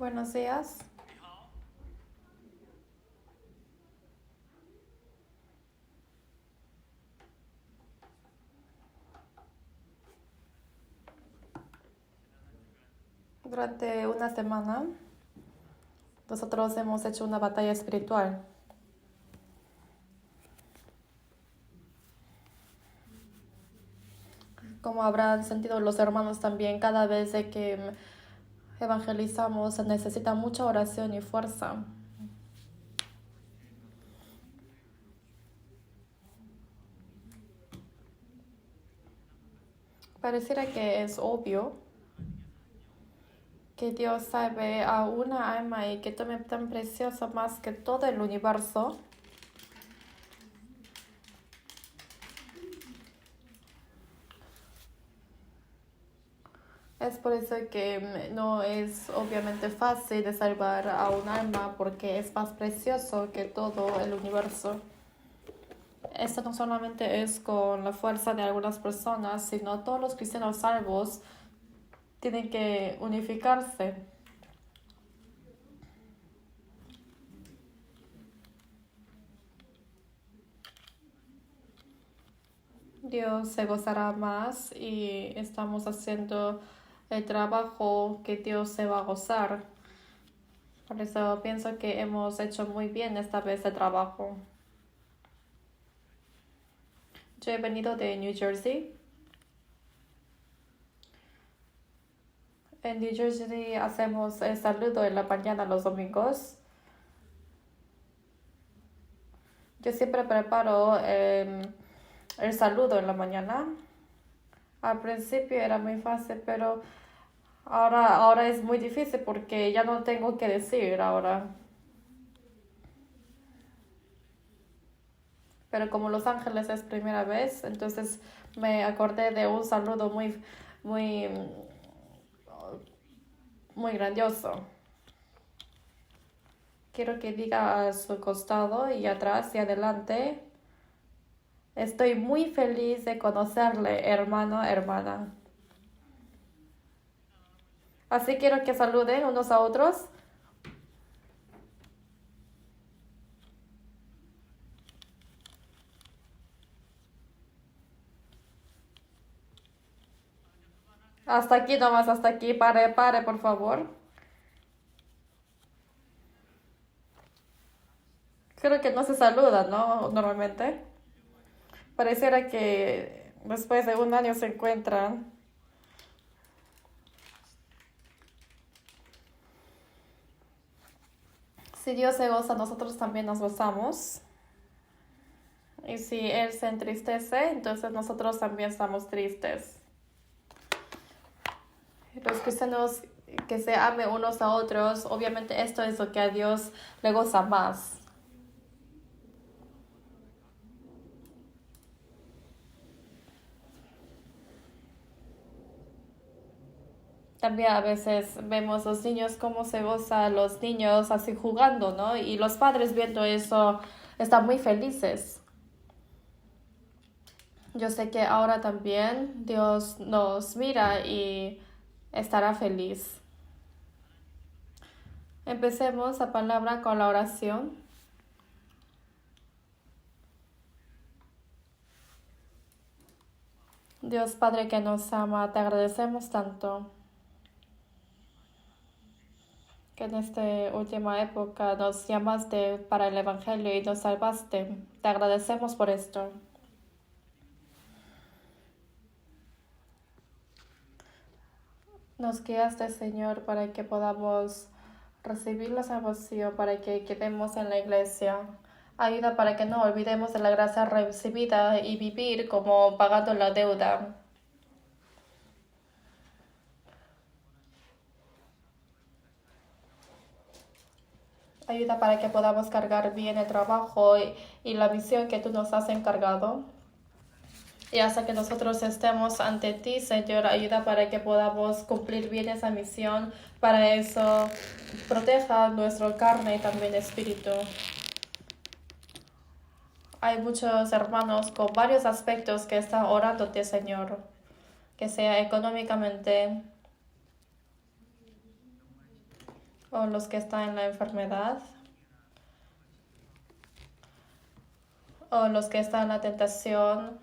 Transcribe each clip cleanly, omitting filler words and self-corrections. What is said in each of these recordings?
Buenos días. Durante una semana nosotros hemos hecho una batalla espiritual. Como habrán sentido los hermanos también, cada vez de que evangelizamos se necesita mucha oración y fuerza. Pareciera que es obvio que Dios sabe a una alma y que tome tan precioso más que todo el universo. Es por eso que no es obviamente fácil de salvar a un alma porque es más precioso que todo el universo. Esto no solamente es con la fuerza de algunas personas, sino todos los cristianos salvos tienen que unificarse. Dios se gozará más y estamos haciendo el trabajo que Dios se va a gozar. Por eso pienso que hemos hecho muy bien esta vez el trabajo. Yo he venido de New Jersey. En New Jersey hacemos el saludo en la mañana los domingos. Yo siempre preparo el saludo en la mañana. Al principio era muy fácil, pero ahora es muy difícil porque ya no tengo que decir ahora. Pero como Los Ángeles es primera vez, entonces me acordé de un saludo muy, muy grandioso. Quiero que diga a su costado y atrás y adelante: estoy muy feliz de conocerle, hermano, hermana. Así quiero que saluden unos a otros. Hasta aquí nomás, hasta aquí. Pare, por favor. Creo que no se saluda, ¿no? Normalmente. Pareciera que después de un año se encuentran. Si Dios se goza, nosotros también nos gozamos. Y si Él se entristece, entonces nosotros también estamos tristes. Los cristianos que se amen unos a otros, obviamente esto es lo que a Dios le goza más. También a veces vemos los niños cómo se goza los niños así jugando, ¿no? Y los padres viendo eso están muy felices. Yo sé que ahora también Dios nos mira y estará feliz. Empecemos la palabra con la oración. Dios Padre que nos ama, te agradecemos tanto que en esta última época nos llamaste para el Evangelio y nos salvaste. Te agradecemos por esto. Nos guiaste, Señor, para que podamos recibir la salvación, para que quedemos en la iglesia. Ayuda para que no olvidemos de la gracia recibida y vivir como pagando la deuda. Ayuda para que podamos cargar bien el trabajo y la misión que tú nos has encargado. Y hasta que nosotros estemos ante ti, Señor, ayuda para que podamos cumplir bien esa misión. Para eso, proteja nuestra carne y también espíritu. Hay muchos hermanos con varios aspectos que están orándote, Señor. Que sea económicamente, o los que están en la enfermedad, o los que están en la tentación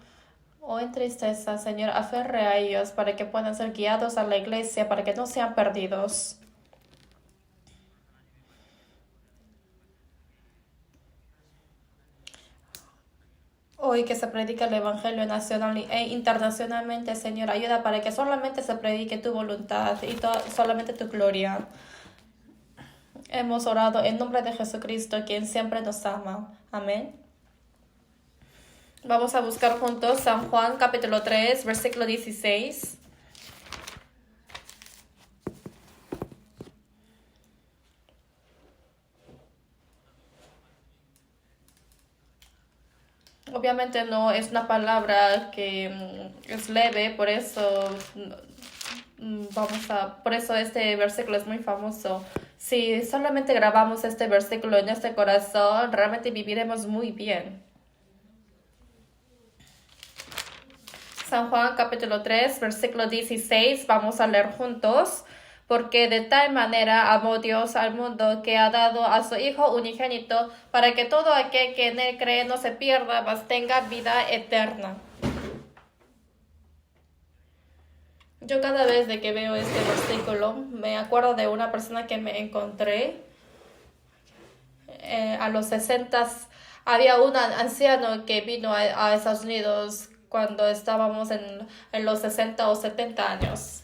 o en tristeza, Señor, aferre a ellos para que puedan ser guiados a la iglesia, para que no sean perdidos. Hoy que se predica el Evangelio nacional e internacionalmente, Señor, ayuda para que solamente se predique tu voluntad y solamente tu gloria. Hemos orado en nombre de Jesucristo, quien siempre nos ama. Amén. Vamos a buscar juntos San Juan capítulo 3, versículo 16. Obviamente no es una palabra que es leve, por eso por eso este versículo es muy famoso. Si solamente grabamos este versículo en este corazón, realmente viviremos muy bien. San Juan capítulo 3, versículo 16, vamos a leer juntos. Porque de tal manera amó Dios al mundo que ha dado a su Hijo unigénito para que todo aquel que en él cree no se pierda, mas tenga vida eterna. Yo cada vez de que veo este versículo me acuerdo de una persona que me encontré a los 60. Había un anciano que vino a Estados Unidos cuando estábamos en los 60 o 70 años.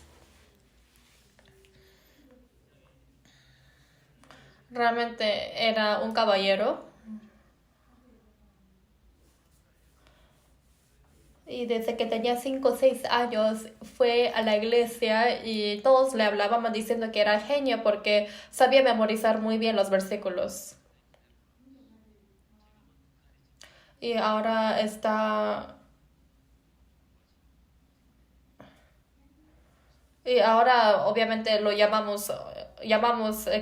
Realmente era un caballero. Y desde que tenía 5 o 6 años fue a la iglesia y todos le hablaban diciendo que era genio porque sabía memorizar muy bien los versículos. Y ahora está... Y ahora obviamente lo llamamos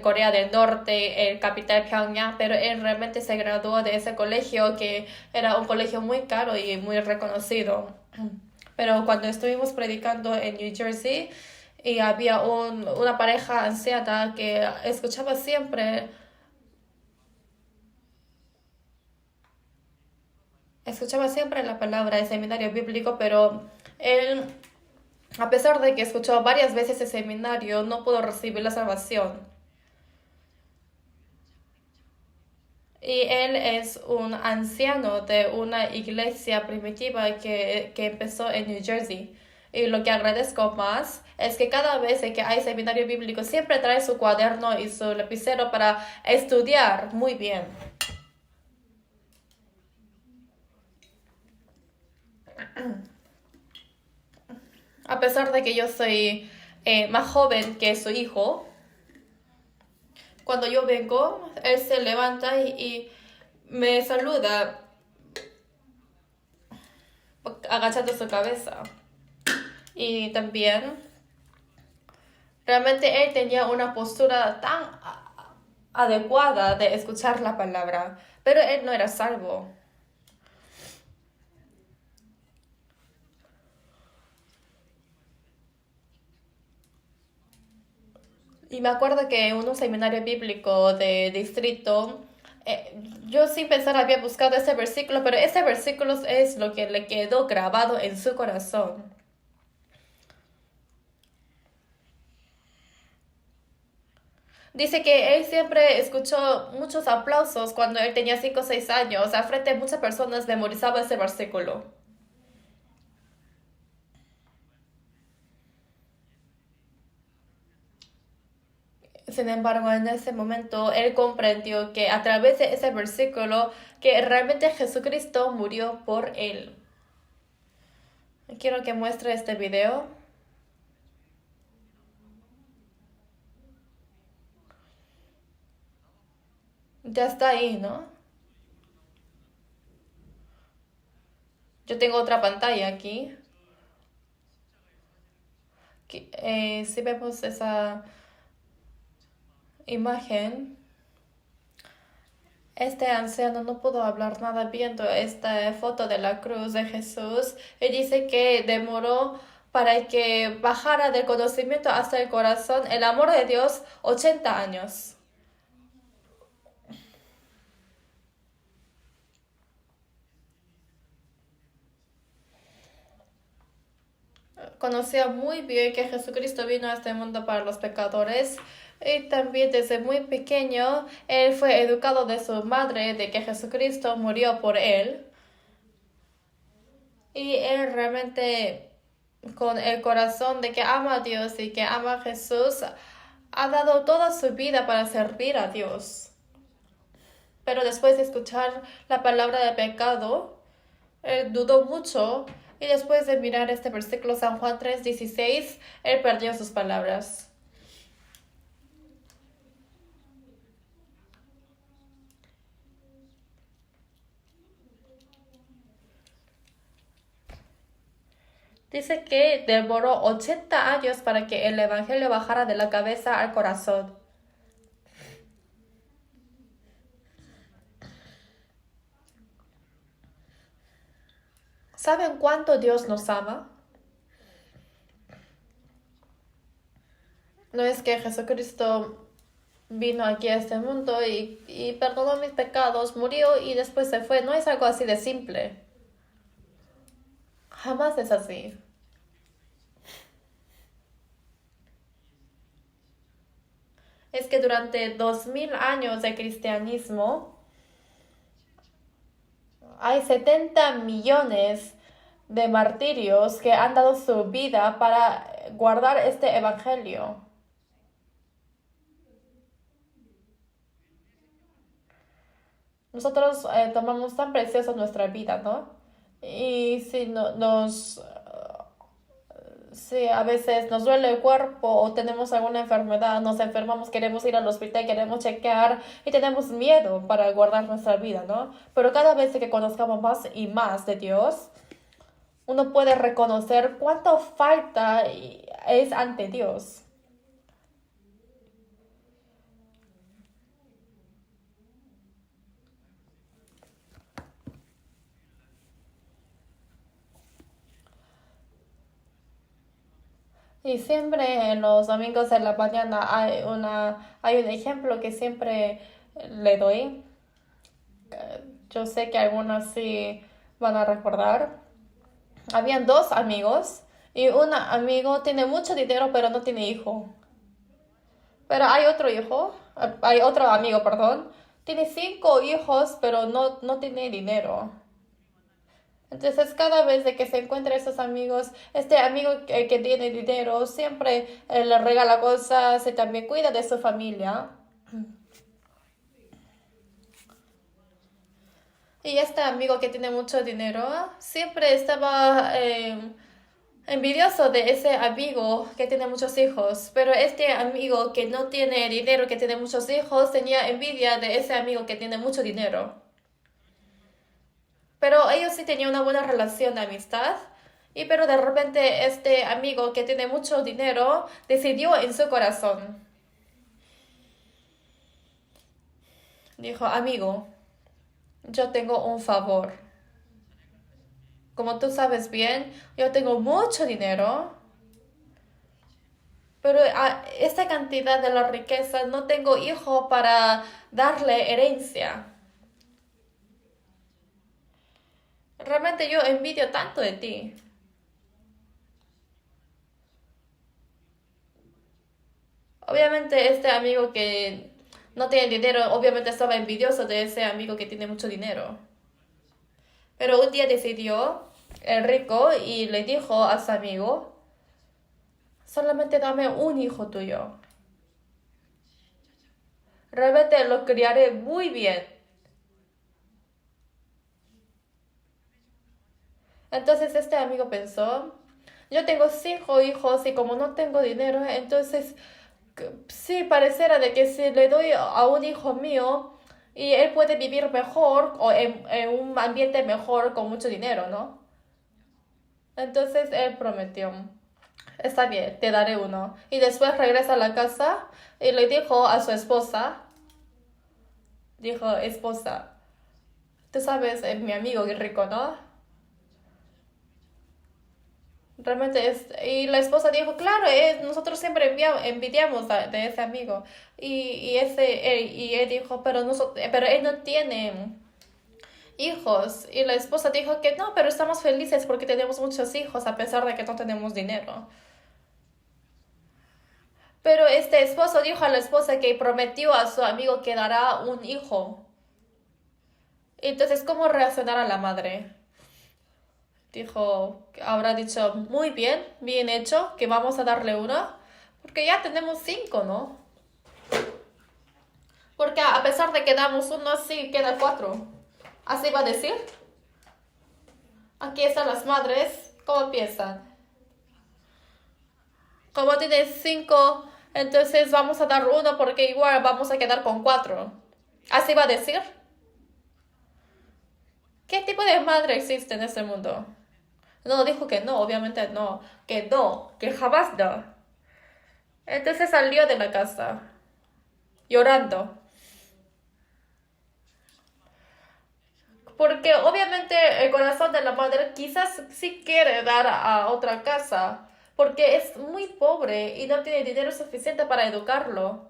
Corea del Norte, el capital Pyongyang, pero él realmente se graduó de ese colegio que era un colegio muy caro y muy reconocido. Pero cuando estuvimos predicando en New Jersey y había una pareja anciana que escuchaba siempre la palabra de seminario bíblico, pero él, a pesar de que escuchó varias veces el seminario, no pudo recibir la salvación. Y él es un anciano de una iglesia primitiva que empezó en New Jersey. Y lo que agradezco más es que cada vez que hay seminario bíblico siempre trae su cuaderno y su lapicero para estudiar muy bien. A pesar de que yo soy más joven que su hijo, cuando yo vengo, él se levanta y me saluda agachando su cabeza. Y también, realmente él tenía una postura tan adecuada de escuchar la palabra, pero él no era salvo. Y me acuerdo que en un seminario bíblico de distrito, yo sin pensar había buscado ese versículo, pero ese versículo es lo que le quedó grabado en su corazón. Dice que él siempre escuchó muchos aplausos cuando él tenía 5 o 6 años. A frente de muchas personas memorizaba ese versículo. Sin embargo, en ese momento él comprendió que a través de ese versículo que realmente Jesucristo murió por él. Quiero que muestre este video. Ya está ahí, ¿no? Yo tengo otra pantalla aquí. Si vemos esa imagen, este anciano no pudo hablar nada viendo esta foto de la cruz de Jesús y dice que demoró para que bajara del conocimiento hasta el corazón el amor de Dios 80 años. conocía muy bien que Jesucristo vino a este mundo para los pecadores. Y también desde muy pequeño, él fue educado de su madre de que Jesucristo murió por él. Y él realmente, con el corazón de que ama a Dios y que ama a Jesús, ha dado toda su vida para servir a Dios. Pero después de escuchar la palabra de pecado, él dudó mucho y después de mirar este versículo San Juan 3:16, él perdió sus palabras. Dice que demoró 80 años para que el evangelio bajara de la cabeza al corazón. ¿Saben cuánto Dios nos ama? No es que Jesucristo vino aquí a este mundo y perdonó mis pecados, murió y después se fue. No es algo así de simple. Jamás es así. Es que durante 2000 años de cristianismo hay 70 millones de martirios que han dado su vida para guardar este evangelio. Nosotros tomamos tan precioso nuestra vida, ¿no? Y si a veces nos duele el cuerpo o tenemos alguna enfermedad, nos enfermamos, queremos ir al hospital, queremos chequear y tenemos miedo para guardar nuestra vida, ¿no? Pero cada vez que conozcamos más y más de Dios, uno puede reconocer cuánto falta es ante Dios. Y siempre en los domingos de la mañana hay un ejemplo que siempre le doy. Yo sé que algunos sí van a recordar. Habían dos amigos y un amigo tiene mucho dinero pero no tiene hijo. Pero hay otro amigo, perdón, tiene 5 hijos pero no tiene dinero. Entonces cada vez de que se encuentra esos amigos, este amigo que tiene dinero siempre le regala cosas y también cuida de su familia. Y este amigo que tiene mucho dinero siempre estaba envidioso de ese amigo que tiene muchos hijos. Pero este amigo que no tiene dinero, que tiene muchos hijos, tenía envidia de ese amigo que tiene mucho dinero. Pero ellos sí tenían una buena relación de amistad. Pero de repente este amigo que tiene mucho dinero decidió en su corazón. Dijo, amigo, yo tengo un favor. Como tú sabes bien, yo tengo mucho dinero, pero a esta cantidad de la riqueza no tengo hijo para darle herencia. Realmente yo envidio tanto de ti. Obviamente este amigo que no tiene dinero, obviamente estaba envidioso de ese amigo que tiene mucho dinero. Pero un día decidió el rico y le dijo a su amigo, solamente dame un hijo tuyo. Realmente lo criaré muy bien. Entonces este amigo pensó, yo tengo 5 hijos y como no tengo dinero, entonces sí pareciera de que si le doy a un hijo mío y él puede vivir mejor o en un ambiente mejor con mucho dinero, ¿no? Entonces él prometió, está bien, te daré uno. Y después regresa a la casa y le dijo a su esposa, dijo, esposa, tú sabes, mi amigo es rico, ¿no? Realmente es... Y la esposa dijo, claro, nosotros siempre envidiamos de ese amigo. Y él dijo, pero él no tiene hijos. Y la esposa dijo que no, pero estamos felices porque tenemos muchos hijos a pesar de que no tenemos dinero. Pero este esposo dijo a la esposa que prometió a su amigo que dará un hijo. Entonces, ¿cómo reaccionará la madre? Dijo, habrá dicho, muy bien, bien hecho, que vamos a darle una, porque ya tenemos 5, ¿no? Porque a pesar de que damos uno, sí queda 4. Así va a decir. Aquí están las madres, ¿cómo piensan? Como tienes 5, entonces vamos a dar uno porque igual vamos a quedar con 4. Así va a decir. ¿Qué tipo de madre existe en este mundo? No, dijo que no, obviamente no. Que no, que jamás no. Entonces salió de la casa, llorando. Porque obviamente el corazón de la madre quizás sí quiere dar a otra casa, porque es muy pobre y no tiene dinero suficiente para educarlo.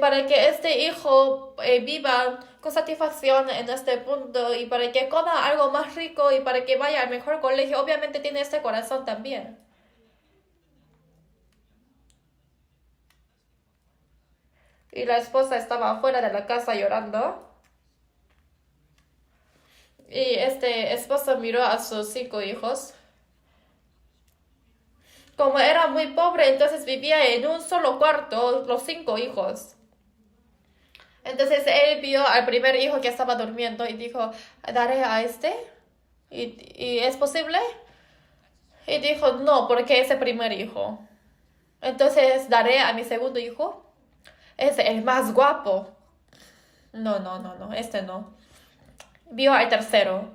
Para que este hijo viva con satisfacción en este punto y para que coma algo más rico y para que vaya al mejor colegio, obviamente tiene este corazón también. Y la esposa estaba afuera de la casa llorando. Y este esposo miró a sus 5 hijos. Como era muy pobre, entonces vivía en un solo cuarto, los 5 hijos. Entonces él vio al primer hijo que estaba durmiendo y dijo, ¿daré a este? ¿Y es posible? Y dijo, no, porque es el primer hijo. Entonces daré a mi segundo hijo. Es el más guapo. No, no, no, no, este no. Vio al tercero.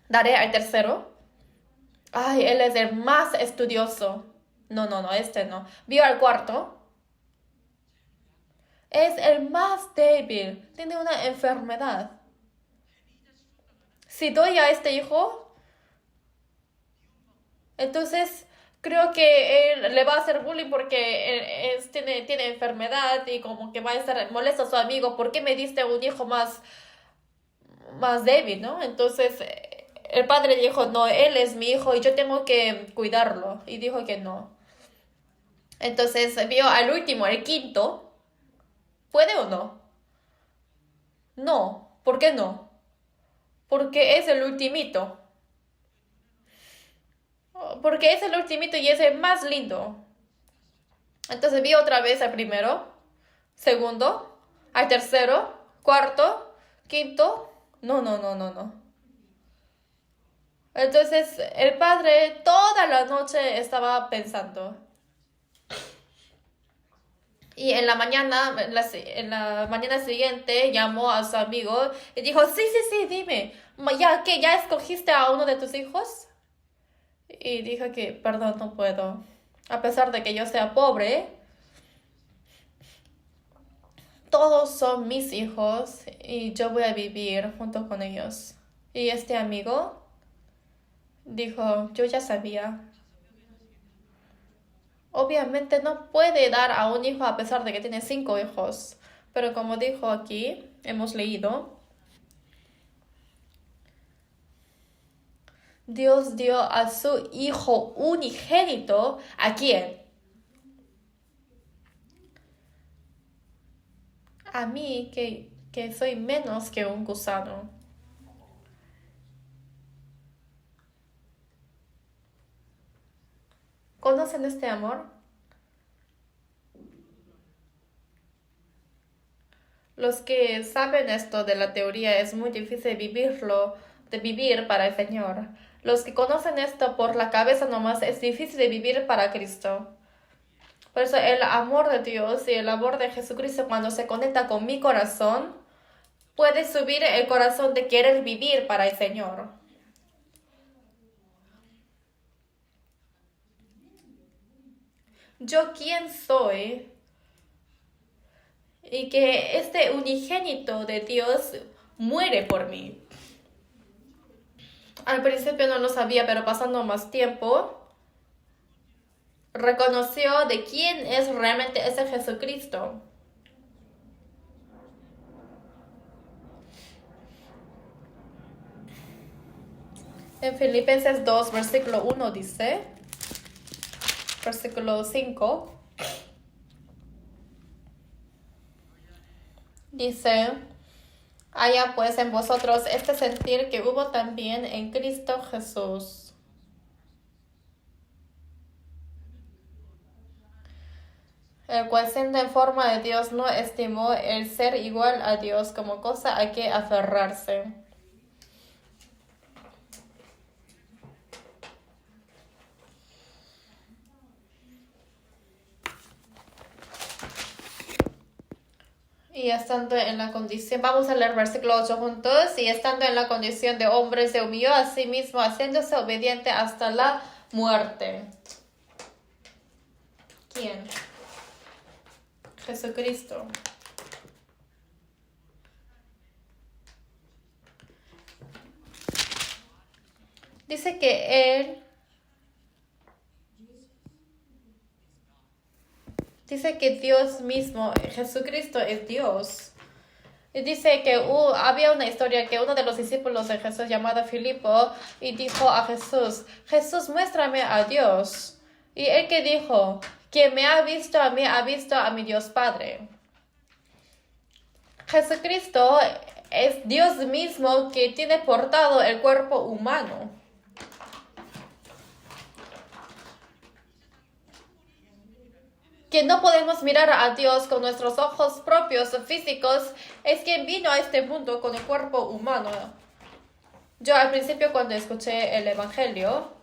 Daré al tercero. Ay, él es el más estudioso. No, no, no, este no. Vio al cuarto. Es el más débil. Tiene una enfermedad. Si doy a este hijo, entonces creo que él le va a hacer bullying porque tiene enfermedad y como que va a estar molesto a su amigo. ¿Por qué me diste un hijo más débil, no? Entonces el padre dijo, no, él es mi hijo y yo tengo que cuidarlo. Y dijo que no. Entonces vio al último, el quinto. ¿Puede o no? No. ¿Por qué no? Porque es el ultimito. Porque es el ultimito y es el más lindo. Entonces vi otra vez al primero, segundo, al tercero, cuarto, quinto. No, no, no, no, no. Entonces el padre toda la noche estaba pensando. Y en la mañana, en la mañana siguiente llamó a su amigo y dijo, sí, sí, sí, dime, ¿ya qué? ¿Ya escogiste a uno de tus hijos? Y dijo que, perdón, no puedo. A pesar de que yo sea pobre, todos son mis hijos y yo voy a vivir junto con ellos. Y este amigo dijo, yo ya sabía. Obviamente no puede dar a un hijo a pesar de que tiene 5 hijos. Pero como dijo aquí, hemos leído, Dios dio a su hijo unigénito. ¿A quién? A mí, que soy menos que un gusano. ¿Conocen este amor? Los que saben esto de la teoría es muy difícil vivirlo, de vivir para el Señor. Los que conocen esto por la cabeza nomás es difícil de vivir para Cristo. Por eso el amor de Dios y el amor de Jesucristo cuando se conecta con mi corazón, puede subir el corazón de querer vivir para el Señor. ¿Yo quién soy? Y que este unigénito de Dios muere por mí. Al principio no lo sabía, pero pasando más tiempo, reconoció de quién es realmente ese Jesucristo. En Filipenses 2, versículo 1 dice, versículo 5, dice, haya pues en vosotros este sentir que hubo también en Cristo Jesús, el cual siendo en forma de Dios no estimó el ser igual a Dios como cosa a que aferrarse. Y estando en la condición, vamos a leer versículo 8 juntos, y estando en la condición de hombre se humilló a sí mismo, haciéndose obediente hasta la muerte. ¿Quién? Jesucristo. Dice que Él, dice que Dios mismo, Jesucristo es Dios. Y dice que había una historia que uno de los discípulos de Jesús llamado Filipo y dijo a Jesús, Jesús, muéstrame a Dios. Y él que dijo, quien me ha visto a mí, ha visto a mi Dios Padre. Jesucristo es Dios mismo que tiene portado el cuerpo humano. Que no podemos mirar a Dios con nuestros ojos propios o físicos, es quien vino a este mundo con el cuerpo humano. Yo al principio cuando escuché el Evangelio,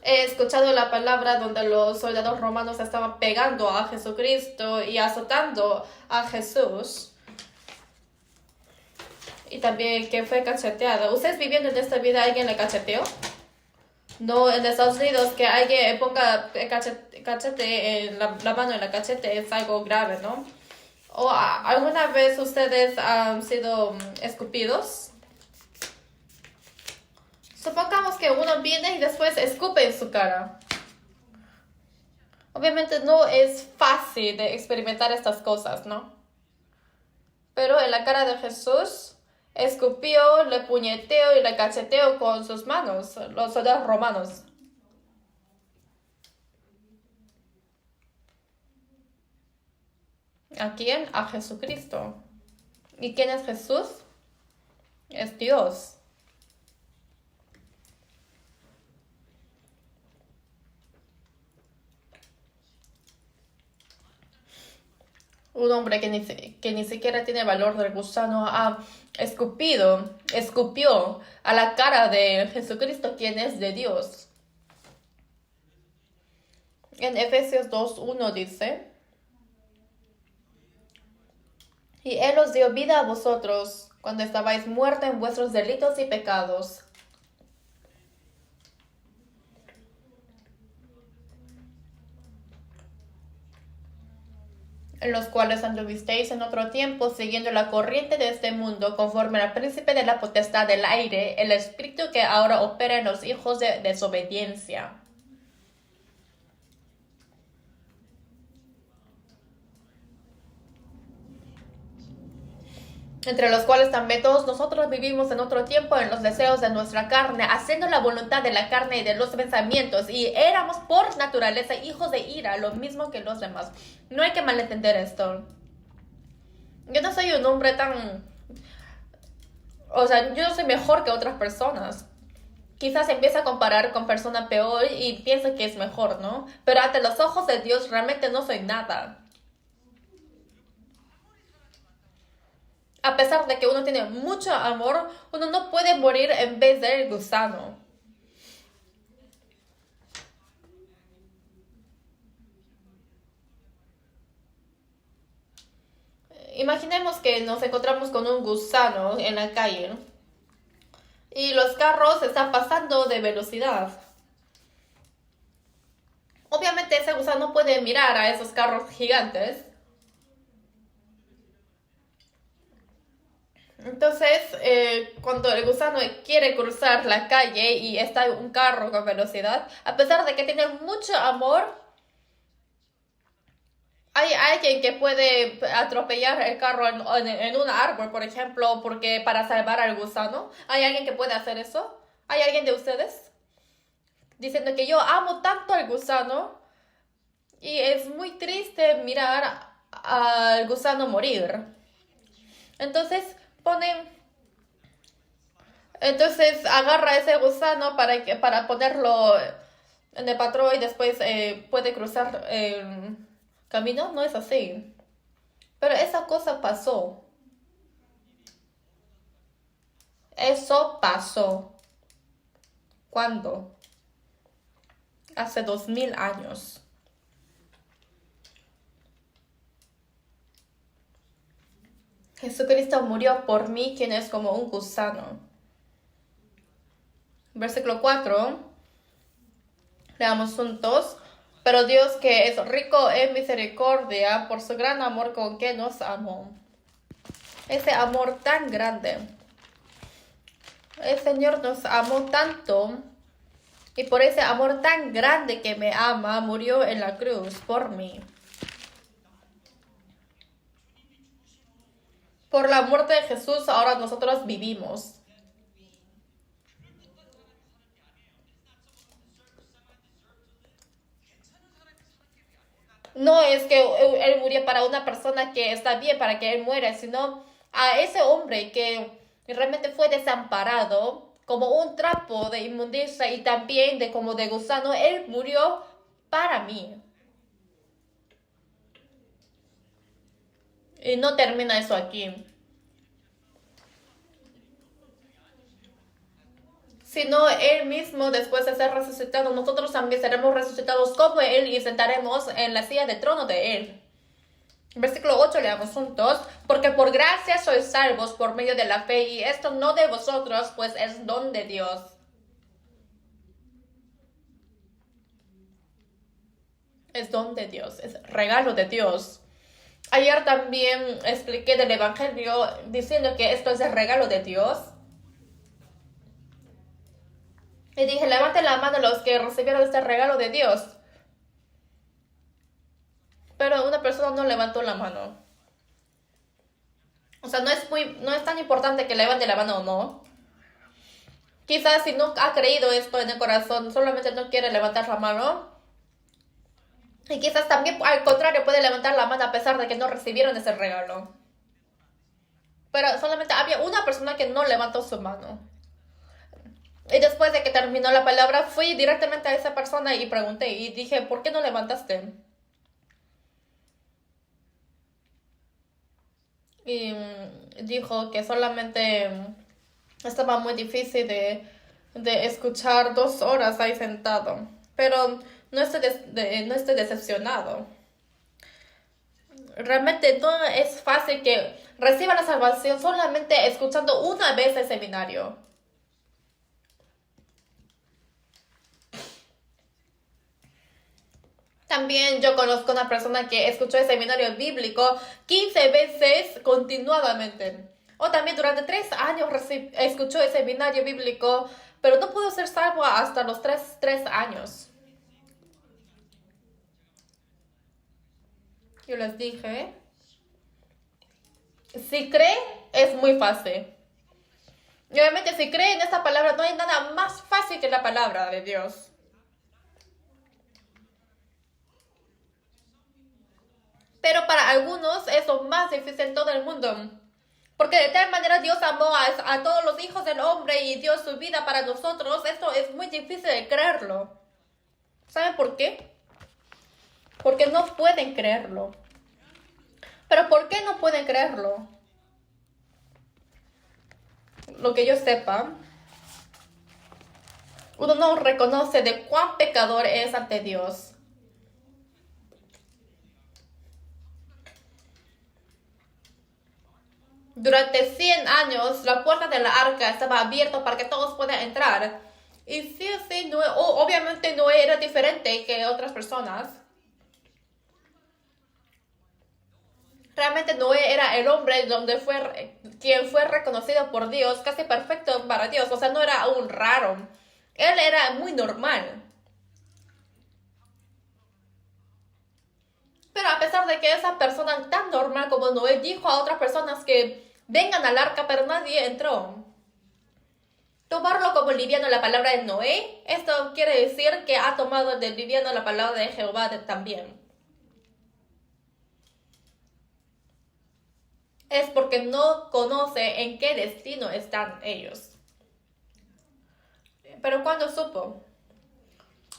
he escuchado la palabra donde los soldados romanos estaban pegando a Jesucristo y azotando a Jesús. Y también que fue cacheteado. ¿Ustedes viviendo en esta vida alguien le cacheteó? No, en Estados Unidos que alguien ponga cachete en la mano en la cachete es algo grave, ¿no? ¿O alguna vez ustedes han sido escupidos? Supongamos que uno viene y después escupe en su cara. Obviamente no es fácil de experimentar estas cosas, ¿no? Pero en la cara de Jesús escupió, le puñeteó y le cacheteó con sus manos, los soldados romanos. ¿A quién? A Jesucristo. ¿Y quién es Jesús? Es Dios. Un hombre que ni siquiera tiene valor del gusano ha escupió a la cara de Jesucristo, quien es de Dios. En Efesios 2:1 dice, y Él os dio vida a vosotros cuando estabais muertos en vuestros delitos y pecados, en los cuales anduvisteis en otro tiempo, siguiendo la corriente de este mundo, conforme al príncipe de la potestad del aire, el espíritu que ahora opera en los hijos de desobediencia. Entre los cuales también todos nosotros vivimos en otro tiempo en los deseos de nuestra carne, haciendo la voluntad de la carne y de los pensamientos, y éramos por naturaleza hijos de ira, lo mismo que los demás. No hay que malentender esto. Yo no soy un hombre tan... O sea, yo no soy mejor que otras personas. Quizás empieza a comparar con persona peor y piensa que es mejor, ¿no? Pero ante los ojos de Dios realmente no soy nada. A pesar de que uno tiene mucho amor, uno no puede morir en vez del gusano. Imaginemos que nos encontramos con un gusano en la calle y los carros están pasando de velocidad. Obviamente ese gusano puede mirar a esos carros gigantes. Entonces, cuando el gusano quiere cruzar la calle y está un carro con velocidad, a pesar de que tiene mucho amor, Hay alguien que puede atropellar el carro en un árbol, por ejemplo, porque para salvar al gusano. ¿Hay alguien que puede hacer eso? ¿Hay alguien de ustedes diciendo que yo amo tanto al gusano y es muy triste mirar al gusano morir? Entonces ponen, entonces agarra ese gusano para ponerlo en el patrón y después puede cruzar el camino. No es así. Pero esa cosa pasó. Eso pasó. ¿Cuándo? Hace 2000 años. Jesucristo murió por mí, quien es como un gusano. Versículo 4. Leamos juntos. Pero Dios, que es rico en misericordia, por su gran amor con que nos amó. Ese amor tan grande. El Señor nos amó tanto. Y por ese amor tan grande que me ama, murió en la cruz por mí. Por la muerte de Jesús, ahora nosotros vivimos. No es que Él murió para una persona que está bien, para que Él muera, sino a ese hombre que realmente fue desamparado como un trapo de inmundicia y también de como de gusano. Él murió para mí. Y no termina eso aquí. Sino Él mismo, después de ser resucitado, nosotros también seremos resucitados como Él y sentaremos en la silla de trono de Él. Versículo 8 leamos juntos. Porque por gracia sois salvos por medio de la fe, y esto no de vosotros, pues es don de Dios. Es don de Dios, es regalo de Dios. Ayer también expliqué del Evangelio diciendo que esto es el regalo de Dios. Y dije, levanten la mano los que recibieron este regalo de Dios. Pero una persona no levantó la mano. O sea, no es tan importante que levante la mano o no. Quizás si no ha creído esto en el corazón, solamente no quiere levantar la mano. Y quizás también al contrario puede levantar la mano a pesar de que no recibieron ese regalo. Pero solamente había una persona que no levantó su mano. Y después de que terminó la palabra, fui directamente a esa persona y pregunté y dije, ¿por qué no levantaste? Y dijo que solamente estaba muy difícil de escuchar 2 horas ahí sentado. Pero no estoy decepcionado. Realmente no es fácil que reciba la salvación solamente escuchando una vez el seminario. También yo conozco una persona que escuchó el seminario bíblico 15 veces continuadamente. O también durante 3 años escuchó el seminario bíblico, pero no pudo ser salvo hasta los 3 años. Yo les dije, si cree, es muy fácil. Y obviamente si cree en esta palabra, no hay nada más fácil que la palabra de Dios. Pero para algunos es lo más difícil en todo el mundo. Porque de tal manera Dios amó a todos los hijos del hombre y dio su vida para nosotros. Esto es muy difícil de creerlo. ¿Saben por qué? Porque no pueden creerlo. ¿Pero por qué no pueden creerlo? Lo que yo sepa, uno no reconoce de cuán pecador es ante Dios. Durante 100 años, la puerta de la arca estaba abierta para que todos puedan entrar. Y sí, obviamente no era diferente que otras personas. Realmente Noé era el hombre quien fue reconocido por Dios, casi perfecto para Dios. O sea, no era un raro. Él era muy normal. Pero a pesar de que esa persona tan normal como Noé dijo a otras personas que vengan al arca, pero nadie entró. Tomarlo como liviano la palabra de Noé, esto quiere decir que ha tomado de liviano la palabra de Jehová también. Es porque no conoce en qué destino están ellos. Pero ¿cuándo supo?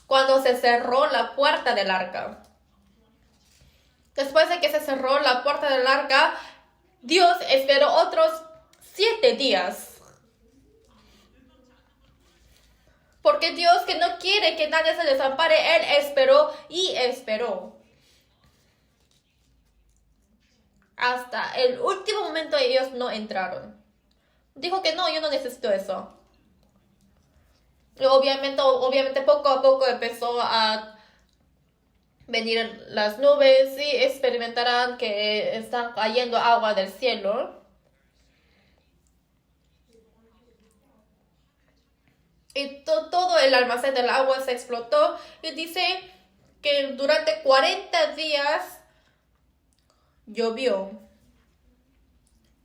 Cuando se cerró la puerta del arca. Después de que se cerró la puerta del arca, Dios esperó otros 7 días. Porque Dios, que no quiere que nadie se desampare, Él esperó y esperó. Hasta el último momento ellos no entraron. Dijo que no, yo no necesito eso. Y obviamente poco a poco empezó a venir las nubes y experimentarán que están cayendo agua del cielo. Y todo el almacén del agua se explotó. Y dice que durante 40 días llovió.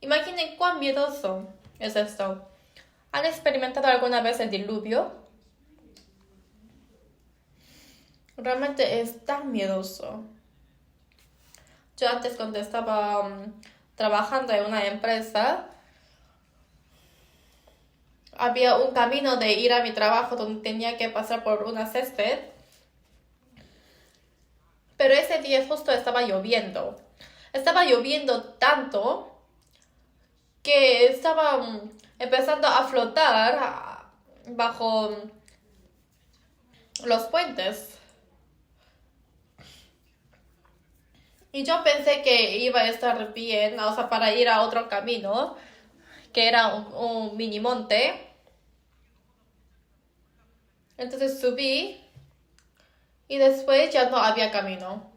Imaginen cuán miedoso es esto. ¿Han experimentado alguna vez el diluvio? Realmente es tan miedoso. Yo antes cuando estaba trabajando en una empresa, había un camino de ir a mi trabajo donde tenía que pasar por una césped. Pero ese día justo estaba lloviendo. Estaba lloviendo tanto que estaba empezando a flotar bajo los puentes. Y yo pensé que iba a estar bien, o sea, para ir a otro camino, que era un mini monte. Entonces subí y después ya no había camino.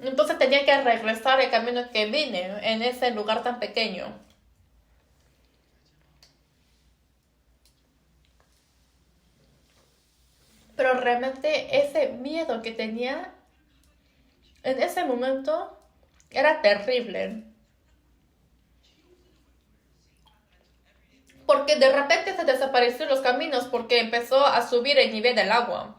Entonces tenía que regresar el camino que vine en ese lugar tan pequeño. Pero realmente ese miedo que tenía en ese momento era terrible. Porque de repente se desaparecieron los caminos porque empezó a subir el nivel del agua.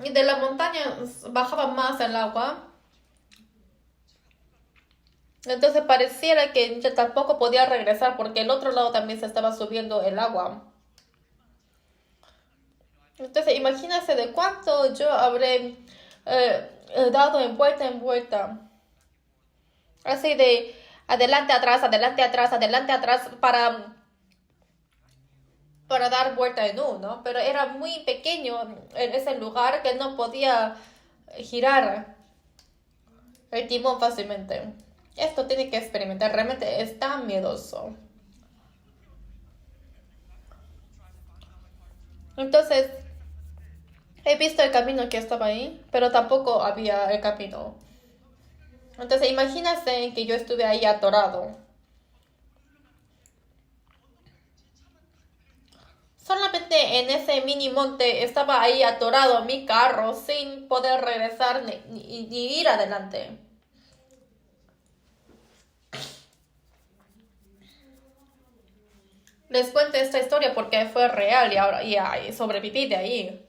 Y de la montaña bajaba más el agua. Entonces pareciera que yo tampoco podía regresar porque el otro lado también se estaba subiendo el agua. Entonces imagínense de cuánto yo habré dado en vuelta. Así de adelante, atrás, adelante, atrás para dar vuelta en U, ¿no? Pero era muy pequeño en ese lugar que no podía girar el timón fácilmente. Esto tiene que experimentar, realmente es tan miedoso. Entonces, he visto el camino que estaba ahí, pero tampoco había el camino. Entonces, imagínense que yo estuve ahí atorado. Solamente en ese mini monte estaba ahí atorado mi carro sin poder regresar ni ir adelante. Les cuento esta historia porque fue real y ahora y sobreviví de ahí.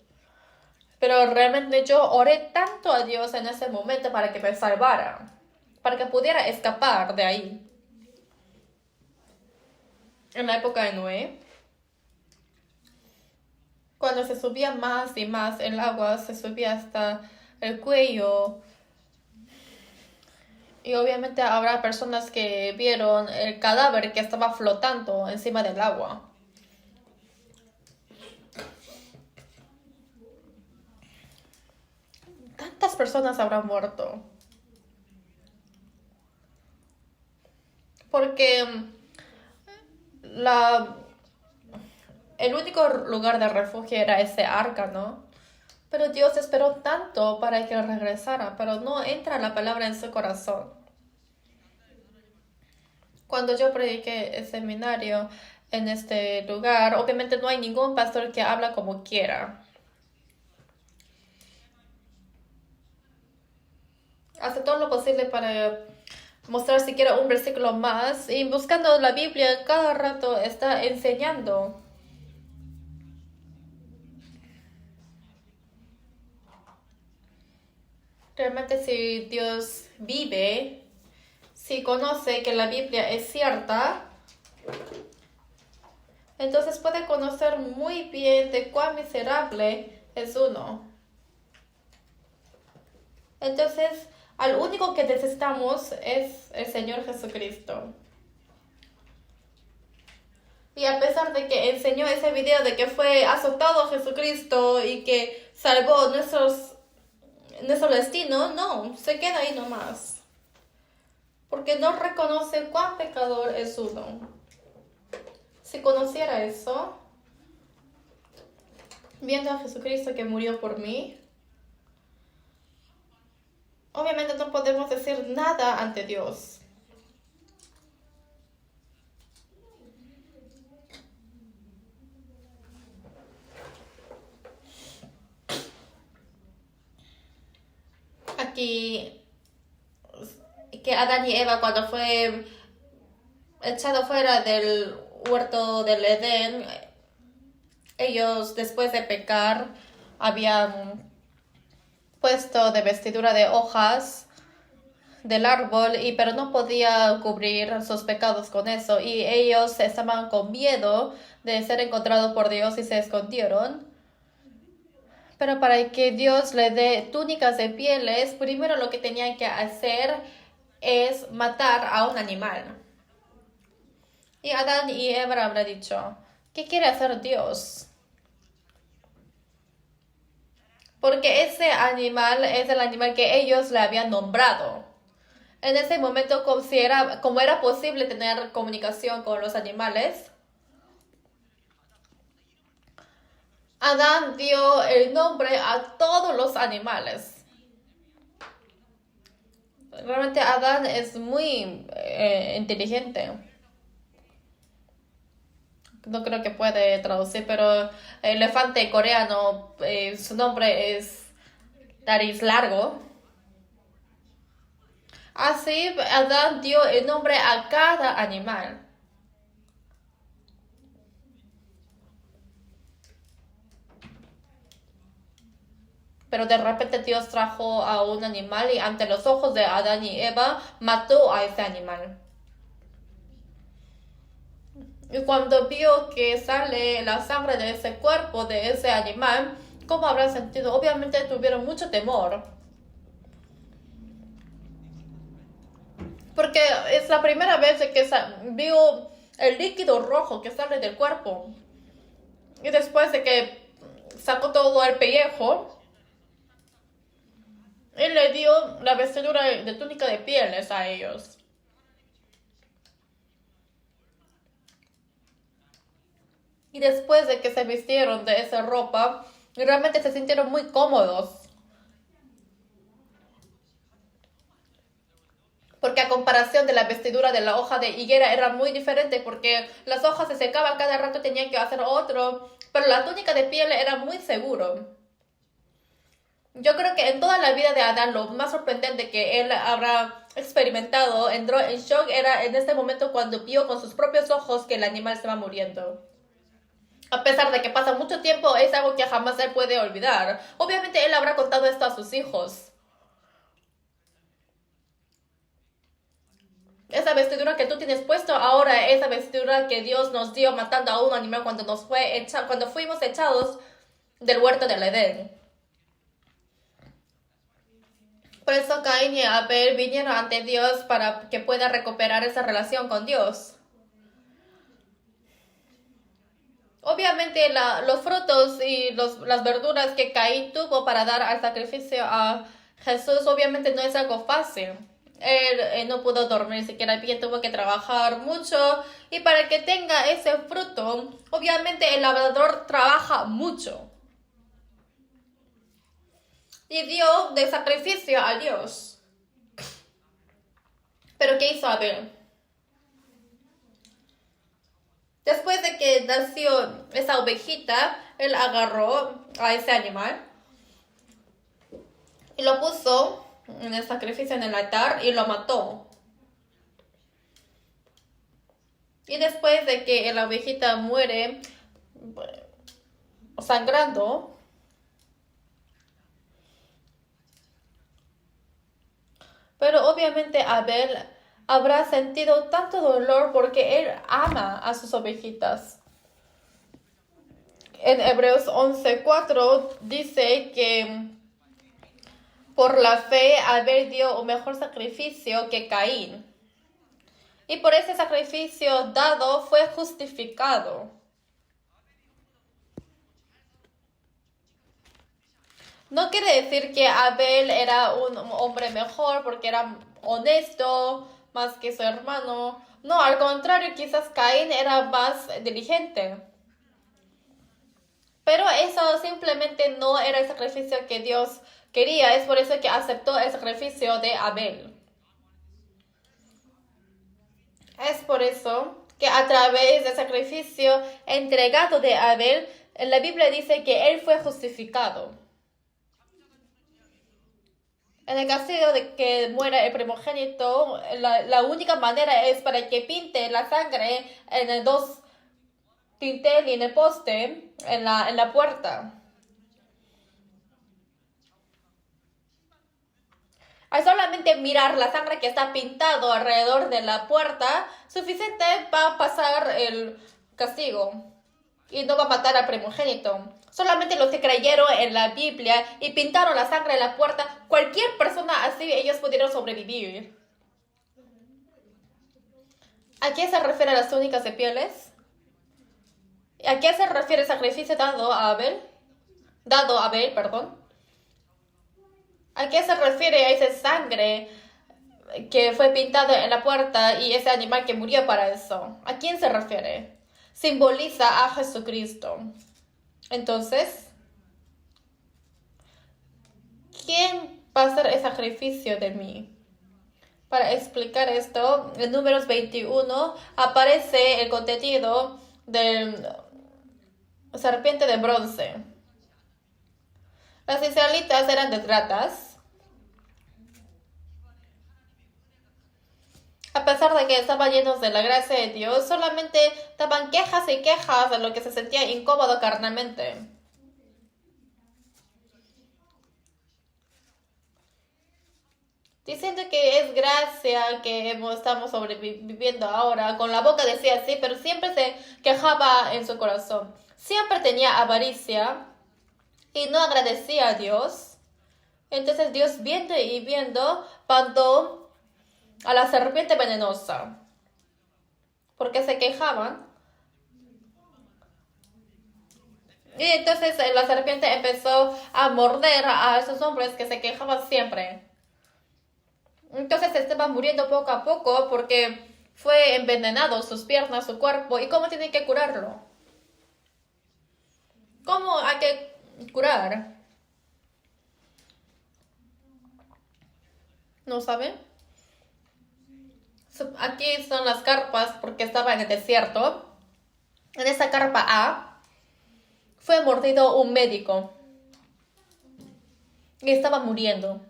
Pero realmente yo oré tanto a Dios en ese momento para que me salvara, para que pudiera escapar de ahí. En la época de Noé, cuando se subía más y más el agua, se subía hasta el cuello. Y obviamente habrá personas que vieron el cadáver que estaba flotando encima del agua. ¿Cuántas personas habrán muerto? Porque el único lugar de refugio era ese arca, ¿no? Pero Dios esperó tanto para que regresara, pero no entra la palabra en su corazón. Cuando yo prediqué el seminario en este lugar, obviamente no hay ningún pastor que habla como quiera. Hace todo lo posible para mostrar siquiera un versículo más y buscando la Biblia cada rato está enseñando. Realmente si Dios vive, si conoce que la Biblia es cierta, entonces puede conocer muy bien de cuán miserable es uno. Entonces, al único que necesitamos es el Señor Jesucristo. Y a pesar de que enseñó ese video de que fue azotado Jesucristo y que salvó nuestro destino, no, se queda ahí nomás. Porque no reconoce cuán pecador es uno. Si conociera eso, viendo a Jesucristo que murió por mí, obviamente no podemos decir nada ante Dios. Aquí, que Adán y Eva cuando fue echado fuera del huerto del Edén, ellos después de pecar habían puesto de vestidura de hojas del árbol, pero no podía cubrir sus pecados con eso, y ellos estaban con miedo de ser encontrados por Dios y se escondieron. Pero para que Dios le dé túnicas de pieles, primero lo que tenían que hacer es matar a un animal. Y Adán y Eva habrá dicho, ¿qué quiere hacer Dios? Porque ese animal es el animal que ellos le habían nombrado. En ese momento, como era posible tener comunicación con los animales, Adán dio el nombre a todos los animales. Realmente Adán es muy inteligente. No creo que puede traducir, pero elefante coreano, su nombre es nariz largo. Así Adán dio el nombre a cada animal. Pero de repente Dios trajo a un animal y ante los ojos de Adán y Eva mató a ese animal. Y cuando vio que sale la sangre de ese cuerpo, de ese animal, ¿cómo habrán sentido? Obviamente tuvieron mucho temor. Porque es la primera vez que vio el líquido rojo que sale del cuerpo. Y después de que sacó todo el pellejo, él le dio la vestidura de túnica de pieles a ellos. Y después de que se vistieron de esa ropa, realmente se sintieron muy cómodos. Porque a comparación de la vestidura de la hoja de higuera era muy diferente, porque las hojas se secaban cada rato, tenían que hacer otro, pero la túnica de piel era muy seguro. Yo creo que en toda la vida de Adán lo más sorprendente que él habrá experimentado, entró en shock, era en este momento cuando vio con sus propios ojos que el animal estaba muriendo. A pesar de que pasa mucho tiempo, es algo que jamás él puede olvidar. Obviamente él habrá contado esto a sus hijos. Esa vestidura que tú tienes puesto ahora, esa vestidura que Dios nos dio matando a un animal cuando fuimos echados del huerto del Edén. Por eso Caín y Abel vinieron ante Dios para que pueda recuperar esa relación con Dios. Obviamente los frutos y las verduras que Caín tuvo para dar al sacrificio a Jesús obviamente no es algo fácil. Él no pudo dormir siquiera bien, tuvo que trabajar mucho, y para que tenga ese fruto, obviamente el labrador trabaja mucho. y dio de sacrificio a Dios. Pero ¿qué hizo Abel? Después de que nació esa ovejita, él agarró a ese animal y lo puso en el sacrificio en el altar y lo mató. Y después de que la ovejita muere sangrando, pero obviamente Abel habrá sentido tanto dolor porque él ama a sus ovejitas. En Hebreos 11:4 dice que por la fe Abel dio un mejor sacrificio que Caín. Y por ese sacrificio dado fue justificado. No quiere decir que Abel era un hombre mejor porque era honesto más que su hermano. No, al contrario, quizás Caín era más diligente. Pero eso simplemente no era el sacrificio que Dios quería. Es por eso que aceptó el sacrificio de Abel. Es por eso que a través del sacrificio entregado de Abel, la Biblia dice que él fue justificado. En el caso de que muera el primogénito, la única manera es para que pinte la sangre en el dos tintel y en el poste, en la puerta. Al solamente mirar la sangre que está pintado alrededor de la puerta, suficiente para pasar el castigo. Y no va a matar al primogénito. Solamente los que creyeron en la Biblia y pintaron la sangre en la puerta, cualquier persona así, ellos pudieron sobrevivir. ¿A qué se refiere a las túnicas de pieles? ¿A qué se refiere el sacrificio dado a Abel? ¿A qué se refiere a esa sangre que fue pintado en la puerta y ese animal que murió para eso? ¿A quién se refiere? Simboliza a Jesucristo. Entonces, ¿quién va a hacer el sacrificio de mí? Para explicar esto, en Números 21 aparece el contenido del serpiente de bronce. Las israelitas eran de ratas. A pesar de que estaban llenos de la gracia de Dios, solamente daban quejas y quejas de lo que se sentía incómodo carnalmente. Diciendo que es gracia que estamos sobreviviendo ahora. Con la boca decía así, pero siempre se quejaba en su corazón. Siempre tenía avaricia y no agradecía a Dios. Entonces Dios viendo y viendo mandó a la serpiente venenosa, porque se quejaban. Y entonces la serpiente empezó a morder a esos hombres que se quejaban siempre. Entonces se estaban muriendo poco a poco porque fue envenenado sus piernas, su cuerpo. ¿Y cómo tienen que curarlo? ¿Cómo hay que curar? ¿No saben? Aquí son las carpas porque estaba en el desierto. En esa carpa A fue mordido un médico y estaba muriendo.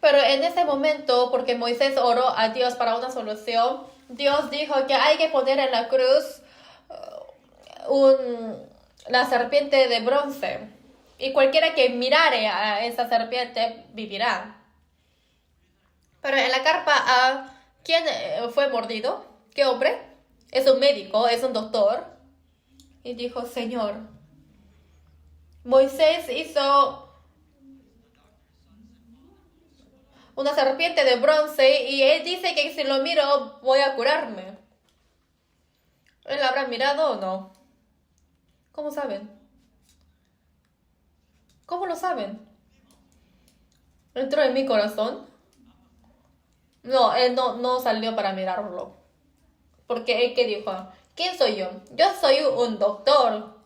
Pero en ese momento, porque Moisés oró a Dios para una solución, Dios dijo que hay que poner en la cruz la serpiente de bronce. Y cualquiera que mirare a esa serpiente vivirá. Pero en la carpa A, ¿quién fue mordido? ¿Qué hombre? Es un médico, es un doctor. Y dijo, Señor, Moisés hizo una serpiente de bronce y él dice que si lo miro voy a curarme. ¿Él habrá mirado o no? ¿Cómo saben? ¿Cómo lo saben? ¿Entró en mi corazón? No, él no salió para mirarlo. Porque él que dijo ¿Quién soy yo? Yo soy un doctor.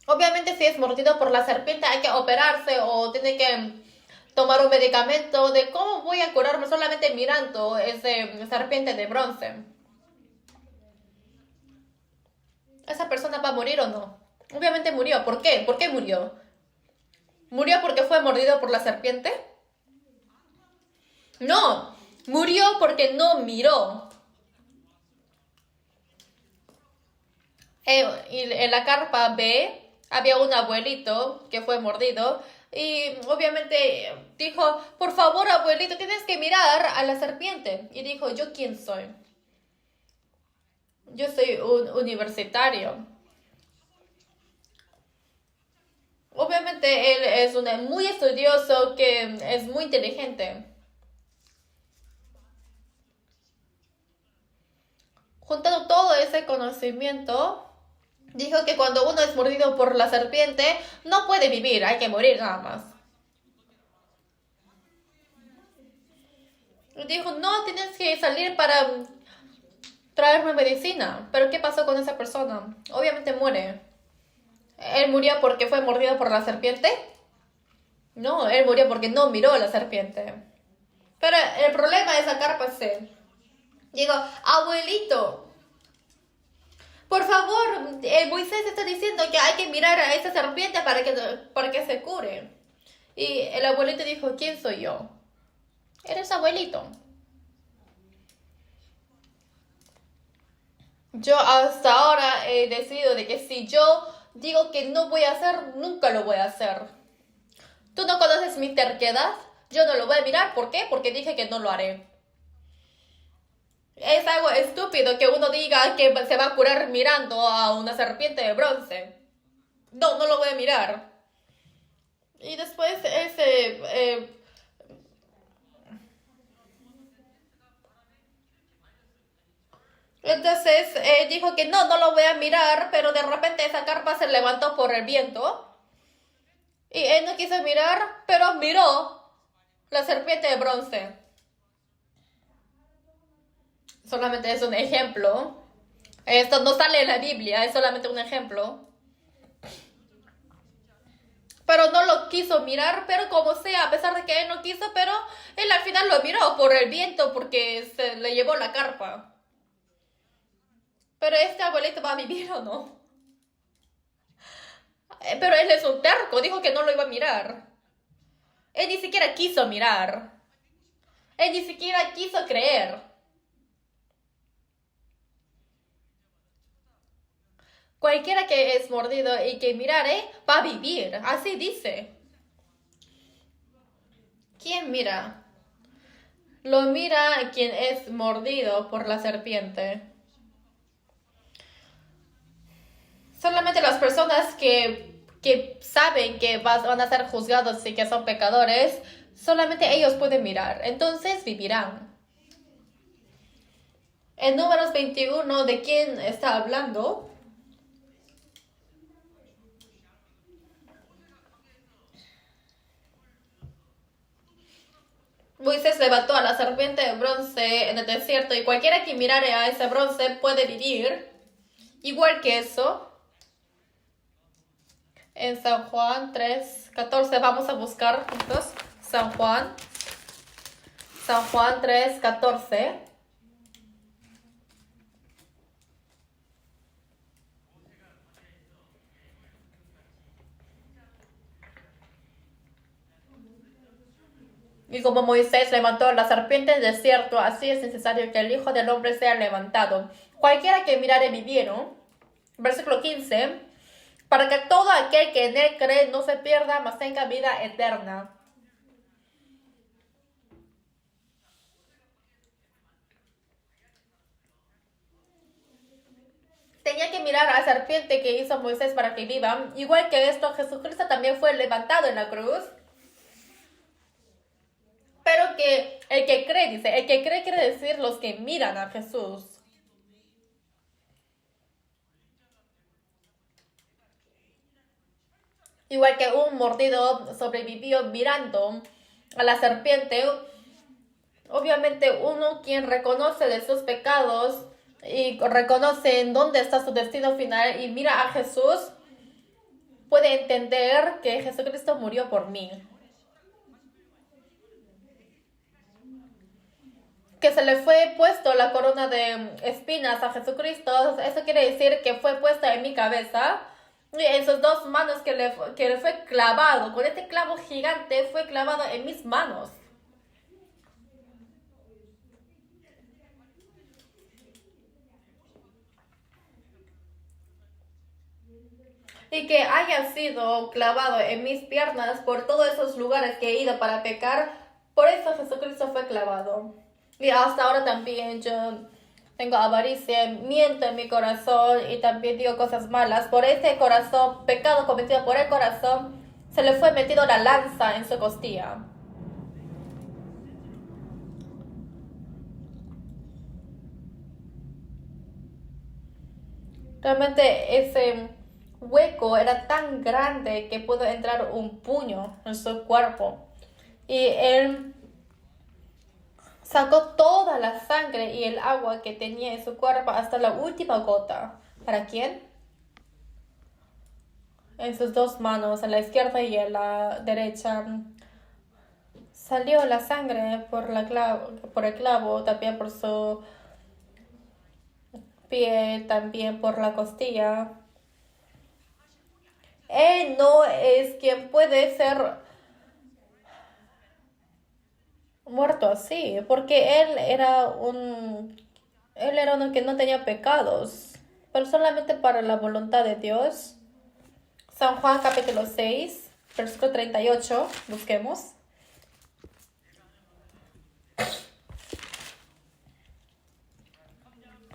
Obviamente si es mordido por la serpiente hay que operarse o tiene que tomar un medicamento. ¿De cómo voy a curarme solamente mirando ese serpiente de bronce? ¿Esa persona va a morir o no? Obviamente murió. ¿Por qué? ¿Por qué murió? ¿Murió porque fue mordido por la serpiente? No, murió porque no miró. Y en la carpa B había un abuelito que fue mordido y obviamente dijo, por favor abuelito, tienes que mirar a la serpiente. Y dijo, ¿yo quién soy? Yo soy un universitario. Obviamente él es un muy estudioso que es muy inteligente. Juntando todo ese conocimiento, dijo que cuando uno es mordido por la serpiente, no puede vivir, hay que morir nada más. Y dijo, no, tienes que salir para traerme medicina. Pero ¿qué pasó con esa persona? Obviamente muere. ¿Él murió porque fue mordido por la serpiente? No, él murió porque no miró a la serpiente. Pero el problema de esa carpa es él. Digo, abuelito, por favor, Moisés está diciendo que hay que mirar a esa serpiente para que se cure. Y el abuelito dijo, ¿quién soy yo? Eres abuelito. Yo hasta ahora he decidido de que si yo digo que no voy a hacer, nunca lo voy a hacer. ¿Tú no conoces mi terquedad? Yo no lo voy a mirar. ¿Por qué? Porque dije que no lo haré. Es algo estúpido que uno diga que se va a curar mirando a una serpiente de bronce. No, no lo voy a mirar. Y después entonces dijo que no, no lo voy a mirar, pero de repente esa carpa se levantó por el viento. Y él no quiso mirar, pero miró la serpiente de bronce. Solamente es un ejemplo. Esto no sale en la Biblia, es solamente un ejemplo. Pero no lo quiso mirar, pero como sea, a pesar de que él no quiso, pero él al final lo miró por el viento porque se le llevó la carpa. Pero este abuelito va a vivir o no. Pero él es un terco, dijo que no lo iba a mirar. Él ni siquiera quiso mirar. Él ni siquiera quiso creer. Cualquiera que es mordido y que mirare va a vivir. Así dice. ¿Quién mira? Lo mira quien es mordido por la serpiente. Solamente las personas que saben que van a ser juzgados y que son pecadores, solamente ellos pueden mirar. Entonces vivirán. En Números 21, ¿de quién está hablando? Moisés levantó a la serpiente de bronce en el desierto y cualquiera que mirare a ese bronce puede vivir. Igual que eso, en San Juan 3:14 vamos a buscar juntos. San Juan 3:14. Y como Moisés levantó la serpiente en el desierto, así es necesario que el Hijo del Hombre sea levantado. Cualquiera que mirare vivieron. Versículo 15. Para que todo aquel que en él cree no se pierda, mas tenga vida eterna. Tenía que mirar a la serpiente que hizo Moisés para que viva. Igual que esto, Jesucristo también fue levantado en la cruz. Pero que el que cree, dice, el que cree quiere decir los que miran a Jesús. Igual que un mordido sobrevivió mirando a la serpiente, Obviamente uno quien reconoce de sus pecados y reconoce en dónde está su destino final y mira a Jesús, puede entender que Jesucristo murió por mí. Que se le fue puesto la corona de espinas a Jesucristo, eso quiere decir que fue puesta en mi cabeza y en sus dos manos que le fue clavado, con este clavo gigante fue clavado en mis manos. Y que haya sido clavado en mis piernas por todos esos lugares que he ido para pecar, por eso Jesucristo fue clavado. Y hasta ahora también yo tengo avaricia, miento en mi corazón y también digo cosas malas. Por ese corazón, pecado cometido por el corazón, se le fue metido la lanza en su costilla. Realmente ese hueco era tan grande que pudo entrar un puño en su cuerpo. Y él sacó toda la sangre y el agua que tenía en su cuerpo hasta la última gota. ¿Para quién? En sus dos manos, en la izquierda y en la derecha. Salió la sangre por el clavo, también por su pie, también por la costilla. Él no es quien puede ser muerto así, porque él era uno que no tenía pecados, pero solamente para la voluntad de Dios. San Juan capítulo 6, versículo 38, busquemos.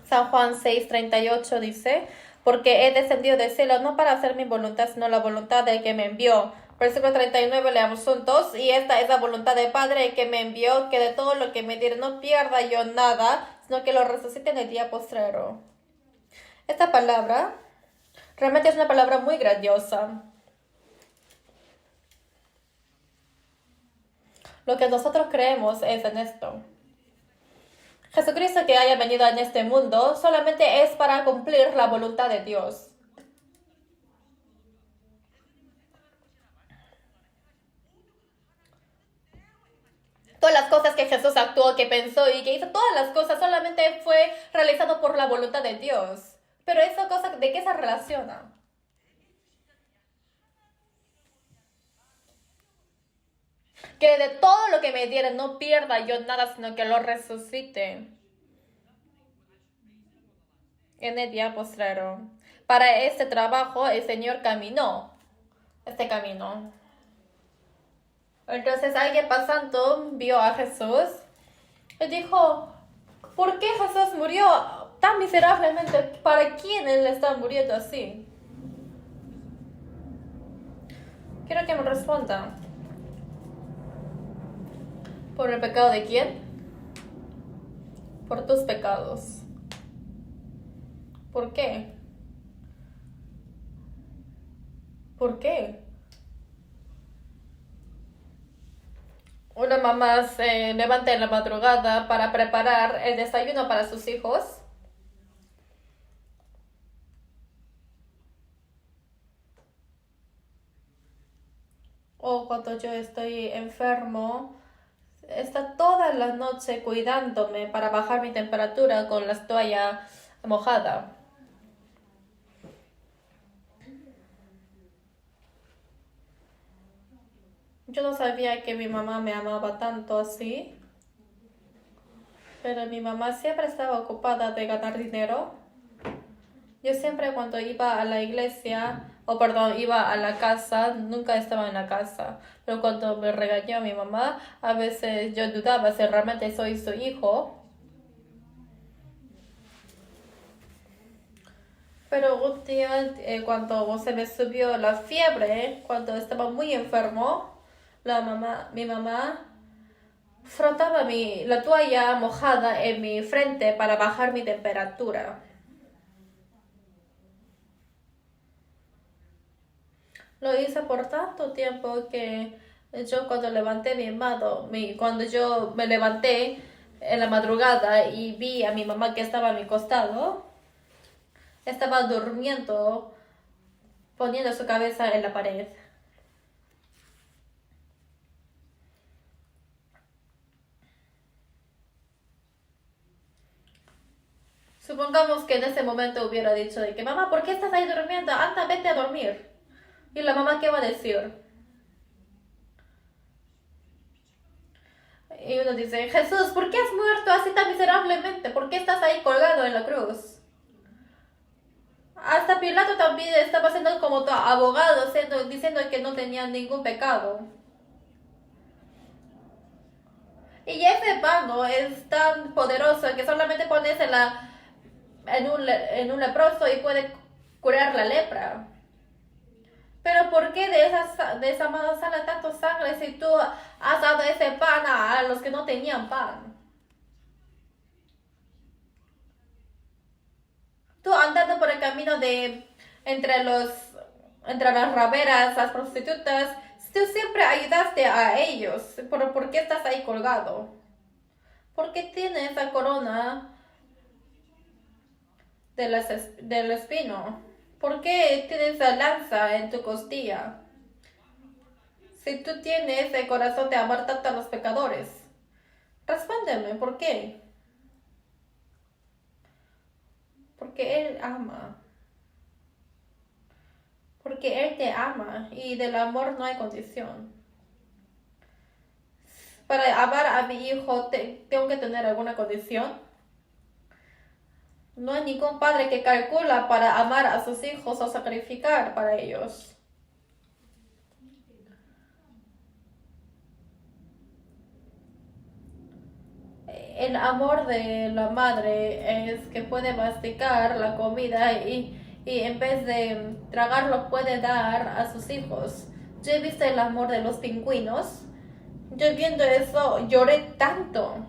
San Juan 6, 38 dice, porque he descendido del cielo no para hacer mi voluntad, sino la voluntad del que me envió. Versículo 39, leamos juntos. Y esta es la voluntad del Padre que me envió, que de todo lo que me diere no pierda yo nada, sino que lo resucite en el día postrero. Esta palabra realmente es una palabra muy grandiosa. Lo que nosotros creemos es en esto. Jesucristo que haya venido en este mundo solamente es para cumplir la voluntad de Dios. Todas las cosas que Jesús actuó, que pensó y que hizo, todas las cosas solamente fue realizado por la voluntad de Dios. Pero esa cosa, ¿de qué se relaciona? Que de todo lo que me diera no pierda yo nada, sino que lo resucite en el día postrero. Para este trabajo el Señor caminó este camino. Entonces alguien pasando vio a Jesús y dijo, ¿por qué Jesús murió tan miserablemente? ¿Para quién él está muriendo así? Quiero que me responda. ¿Por el pecado de quién? Por tus pecados. ¿Por qué? ¿Por qué? Una mamá se levanta en la madrugada para preparar el desayuno para sus hijos. O cuando yo estoy enfermo, está toda la noche cuidándome para bajar mi temperatura con la toalla mojada. Yo no sabía que mi mamá me amaba tanto así, pero mi mamá siempre estaba ocupada de ganar dinero. Yo siempre cuando iba a la iglesia, iba a la casa, nunca estaba en la casa. Pero cuando me regañó mi mamá, a veces yo dudaba si realmente soy su hijo. Pero un día, cuando se me subió la fiebre, cuando estaba muy enfermo, mi mamá frotaba la toalla mojada en mi frente para bajar mi temperatura. Lo hice por tanto tiempo que yo cuando levanté cuando yo me levanté, en la madrugada y vi a mi mamá que estaba a mi costado. Estaba durmiendo, poniendo su cabeza en la pared. Supongamos que en ese momento hubiera dicho de que, mamá, ¿por qué estás ahí durmiendo? Anda, vete a dormir. ¿Y la mamá qué va a decir? Y uno dice, Jesús, ¿por qué has muerto así tan miserablemente? ¿Por qué estás ahí colgado en la cruz? Hasta Pilato también estaba siendo como tu abogado, diciendo que no tenía ningún pecado. Y ese pan no es tan poderoso que solamente pones en un leproso y puede curar la lepra. Pero ¿por qué de esa mano sale tanto sangre si tú has dado ese pan a los que no tenían pan? Tú andando por el camino entre las rameras, las prostitutas, tú siempre ayudaste a ellos. Pero ¿por qué estás ahí colgado? ¿Por qué tienes esa corona del espino? ¿Por qué tienes la lanza en tu costilla? Si tú tienes el corazón de amar tanto a los pecadores. Respóndeme, ¿por qué? Porque Él ama. Porque Él te ama y del amor no hay condición. Para amar a mi hijo tengo que tener alguna condición. No hay ningún padre que calcula para amar a sus hijos o sacrificar para ellos. El amor de la madre es que puede masticar la comida y en vez de tragarlo puede dar a sus hijos. Yo he visto el amor de los pingüinos. Yo viendo eso lloré tanto.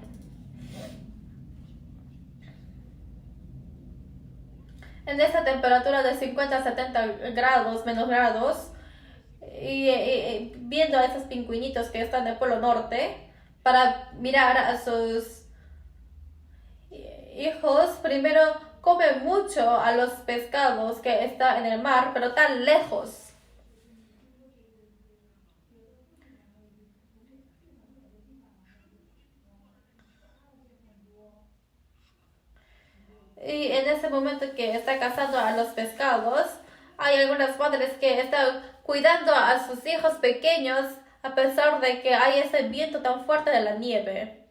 En esa temperatura de 50 a 70 grados, menos grados, y viendo a esos pingüinitos que están en el Polo Norte, para mirar a sus hijos, primero come mucho a los pescados que están en el mar, pero tan lejos. Y en ese momento que está cazando a los pescados, hay algunas madres que están cuidando a sus hijos pequeños a pesar de que hay ese viento tan fuerte de la nieve.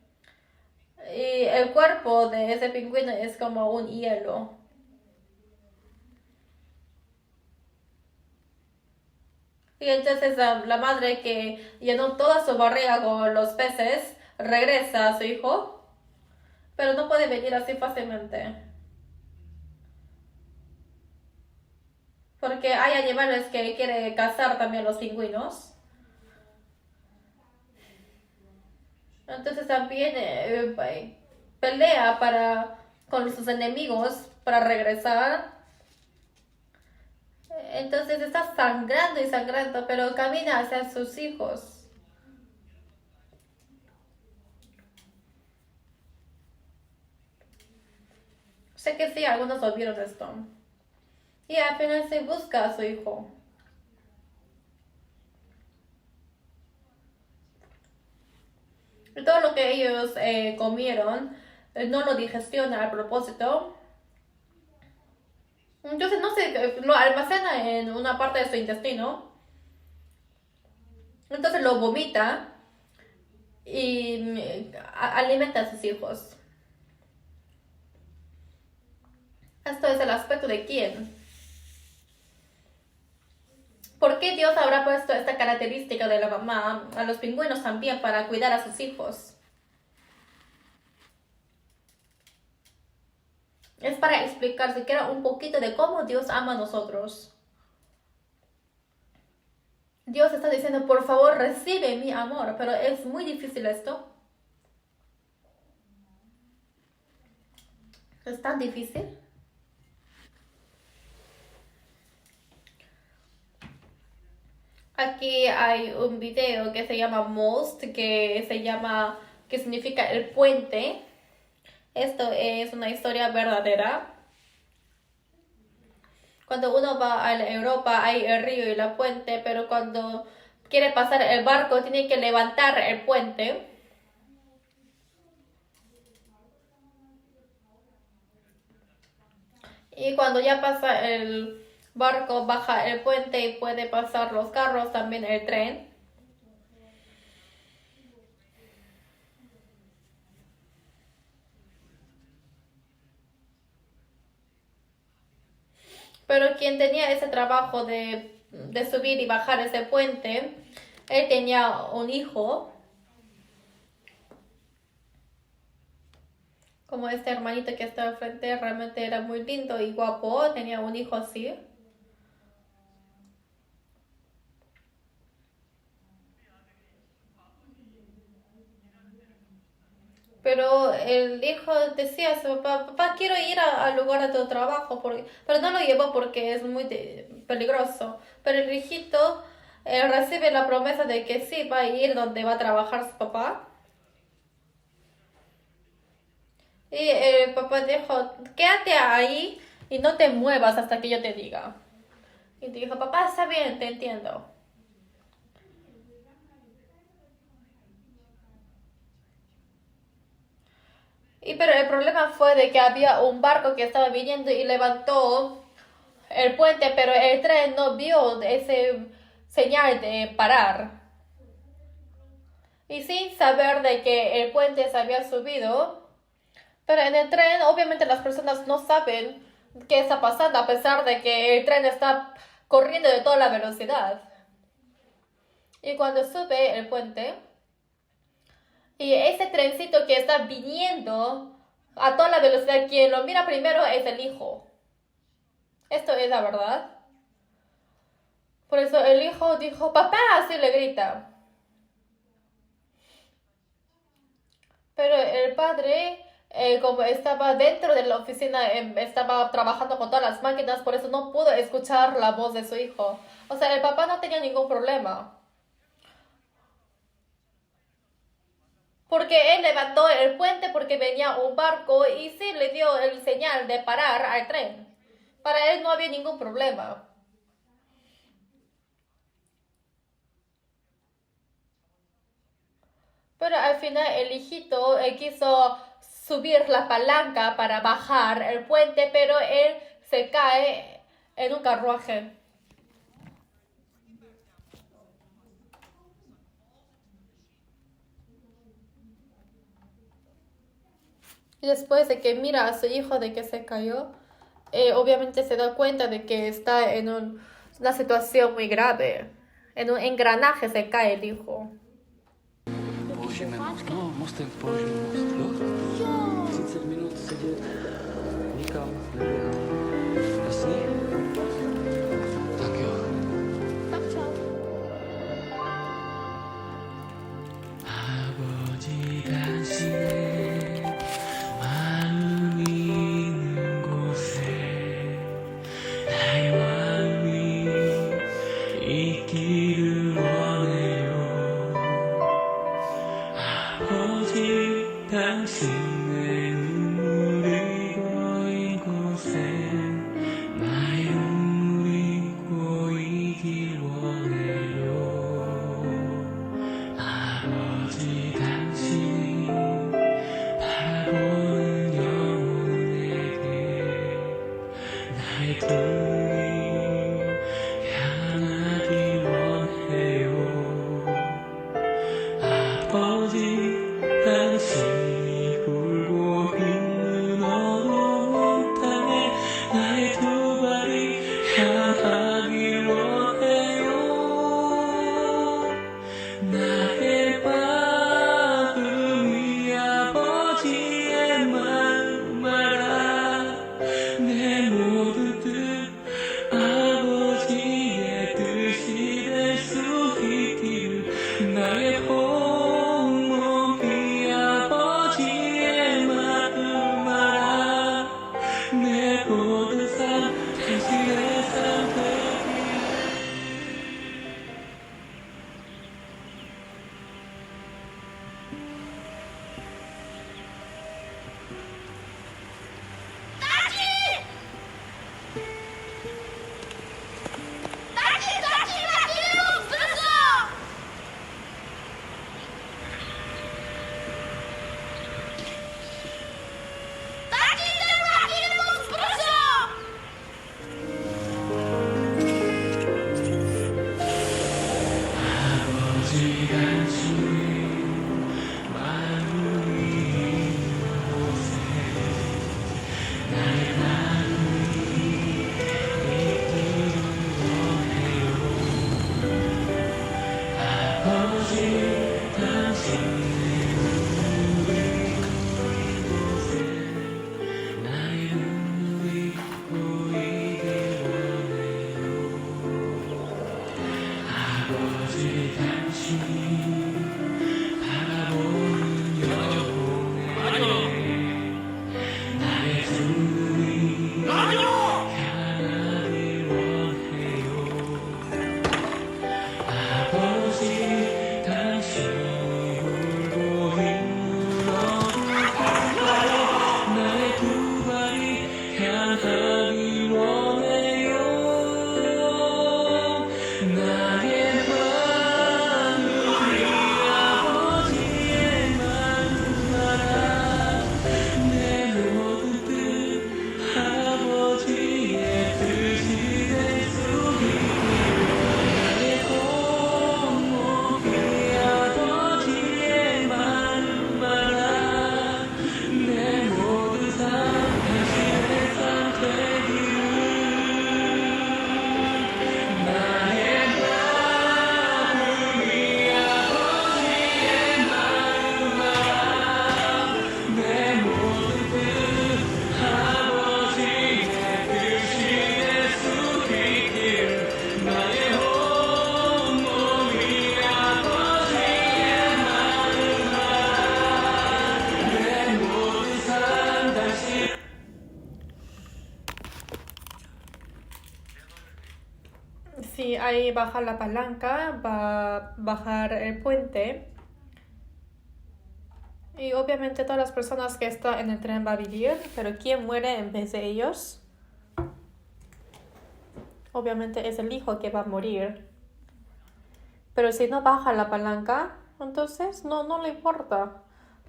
Y el cuerpo de ese pingüino es como un hielo. Y entonces la madre que llenó toda su barriga con los peces regresa a su hijo, pero no puede venir así fácilmente. Porque hay animales que quieren cazar también los pingüinos. Entonces también pelea con sus enemigos para regresar. Entonces está sangrando y sangrando, pero camina hacia sus hijos. Sé que sí, algunos lo vieron esto. Y apenas se busca a su hijo. Y todo lo que ellos comieron no lo digestiona a propósito. Entonces no se lo almacena en una parte de su intestino. Entonces lo vomita y alimenta a sus hijos. Esto es el aspecto de quién. ¿Por qué Dios habrá puesto esta característica de la mamá a los pingüinos también para cuidar a sus hijos? Es para explicar siquiera un poquito de cómo Dios ama a nosotros. Dios está diciendo, por favor, recibe mi amor, pero es muy difícil esto. Es tan difícil. Aquí hay un video que se llama Most, que significa el puente. Esto es una historia verdadera. Cuando uno va a Europa hay el río y la puente, pero cuando quiere pasar el barco tiene que levantar el puente. Y cuando ya pasa el barco, baja el puente y puede pasar los carros, también el tren. Pero quien tenía ese trabajo de subir y bajar ese puente, él tenía un hijo, como este hermanito que está al frente, realmente era muy lindo y guapo, tenía un hijo así. Pero el hijo decía a su papá, papá, quiero ir al lugar de tu trabajo, pero no lo llevó porque es muy peligroso. Pero el hijito recibe la promesa de que sí va a ir donde va a trabajar su papá. Y el papá dijo, quédate ahí y no te muevas hasta que yo te diga. Y dijo, papá, está bien, te entiendo. Pero el problema fue de que había un barco que estaba viniendo y levantó el puente, pero el tren no vio ese señal de parar. Y sin saber de que el puente se había subido, pero en el tren obviamente las personas no saben qué está pasando a pesar de que el tren está corriendo de toda la velocidad. Y cuando sube el puente, y ese trencito que está viniendo a toda la velocidad, quien lo mira primero es el hijo. Esto es la verdad. Por eso el hijo dijo, papá, así le grita. Pero el padre, como estaba dentro de la oficina, estaba trabajando con todas las máquinas, por eso no pudo escuchar la voz de su hijo. O sea, el papá no tenía ningún problema. Porque él levantó el puente porque venía un barco y sí le dio el señal de parar al tren. Para él no había ningún problema. Pero al final el hijito quiso subir la palanca para bajar el puente, pero él se cae en un carruaje. Y después de que mira a su hijo de que se cayó, obviamente se da cuenta de que está en una situación muy grave. En un engranaje se cae el hijo. Použijeme most. No, mostem použijeme most. Jo? 30 minut sedět. Nikam neběhat. Jasný? Tak jo. Tak čau. 아버지 당신의 마음이 있는 곳에 나의 마음이 있기를 원해요. 아버지 당신의 눈물이 고인 곳에 나의 눈물이 고이길 원해요. 아버지 당신이 바라보는 영혼에게 나의 두 눈이 향하길 원해요. 아버지 당신이 굴고 있는 어두운 땅에 나의 두 발이 향하길 원해요. 나의 눈물이 보이길 원해요. 아버지 당신이 바라보는 영혼에 나의 두 눈이 향하길 원해요. 아버지 당신이 울고 힘들어 나의 두 발이 향하길 원해요. 나의 마음이 아버지의 마음마다 내 모든 뜻 아버지의 뜻이 될 수 있기를 나의 공복이 아버지의 마음마다 내 모든 삶 당신의 삶 되기를 나의 마음이 아버지의 마음마다 내 모든 뜻 아버지의 뜻이 될 수 있기를 나의 온몸이 아버지의 마음마다 내 모든 삶 당신 Si ahí baja la palanca, va a bajar el puente. Y obviamente todas las personas que están en el tren va a vivir, pero ¿quién muere en vez de ellos? Obviamente es el hijo que va a morir. Pero si no baja la palanca, entonces no le importa.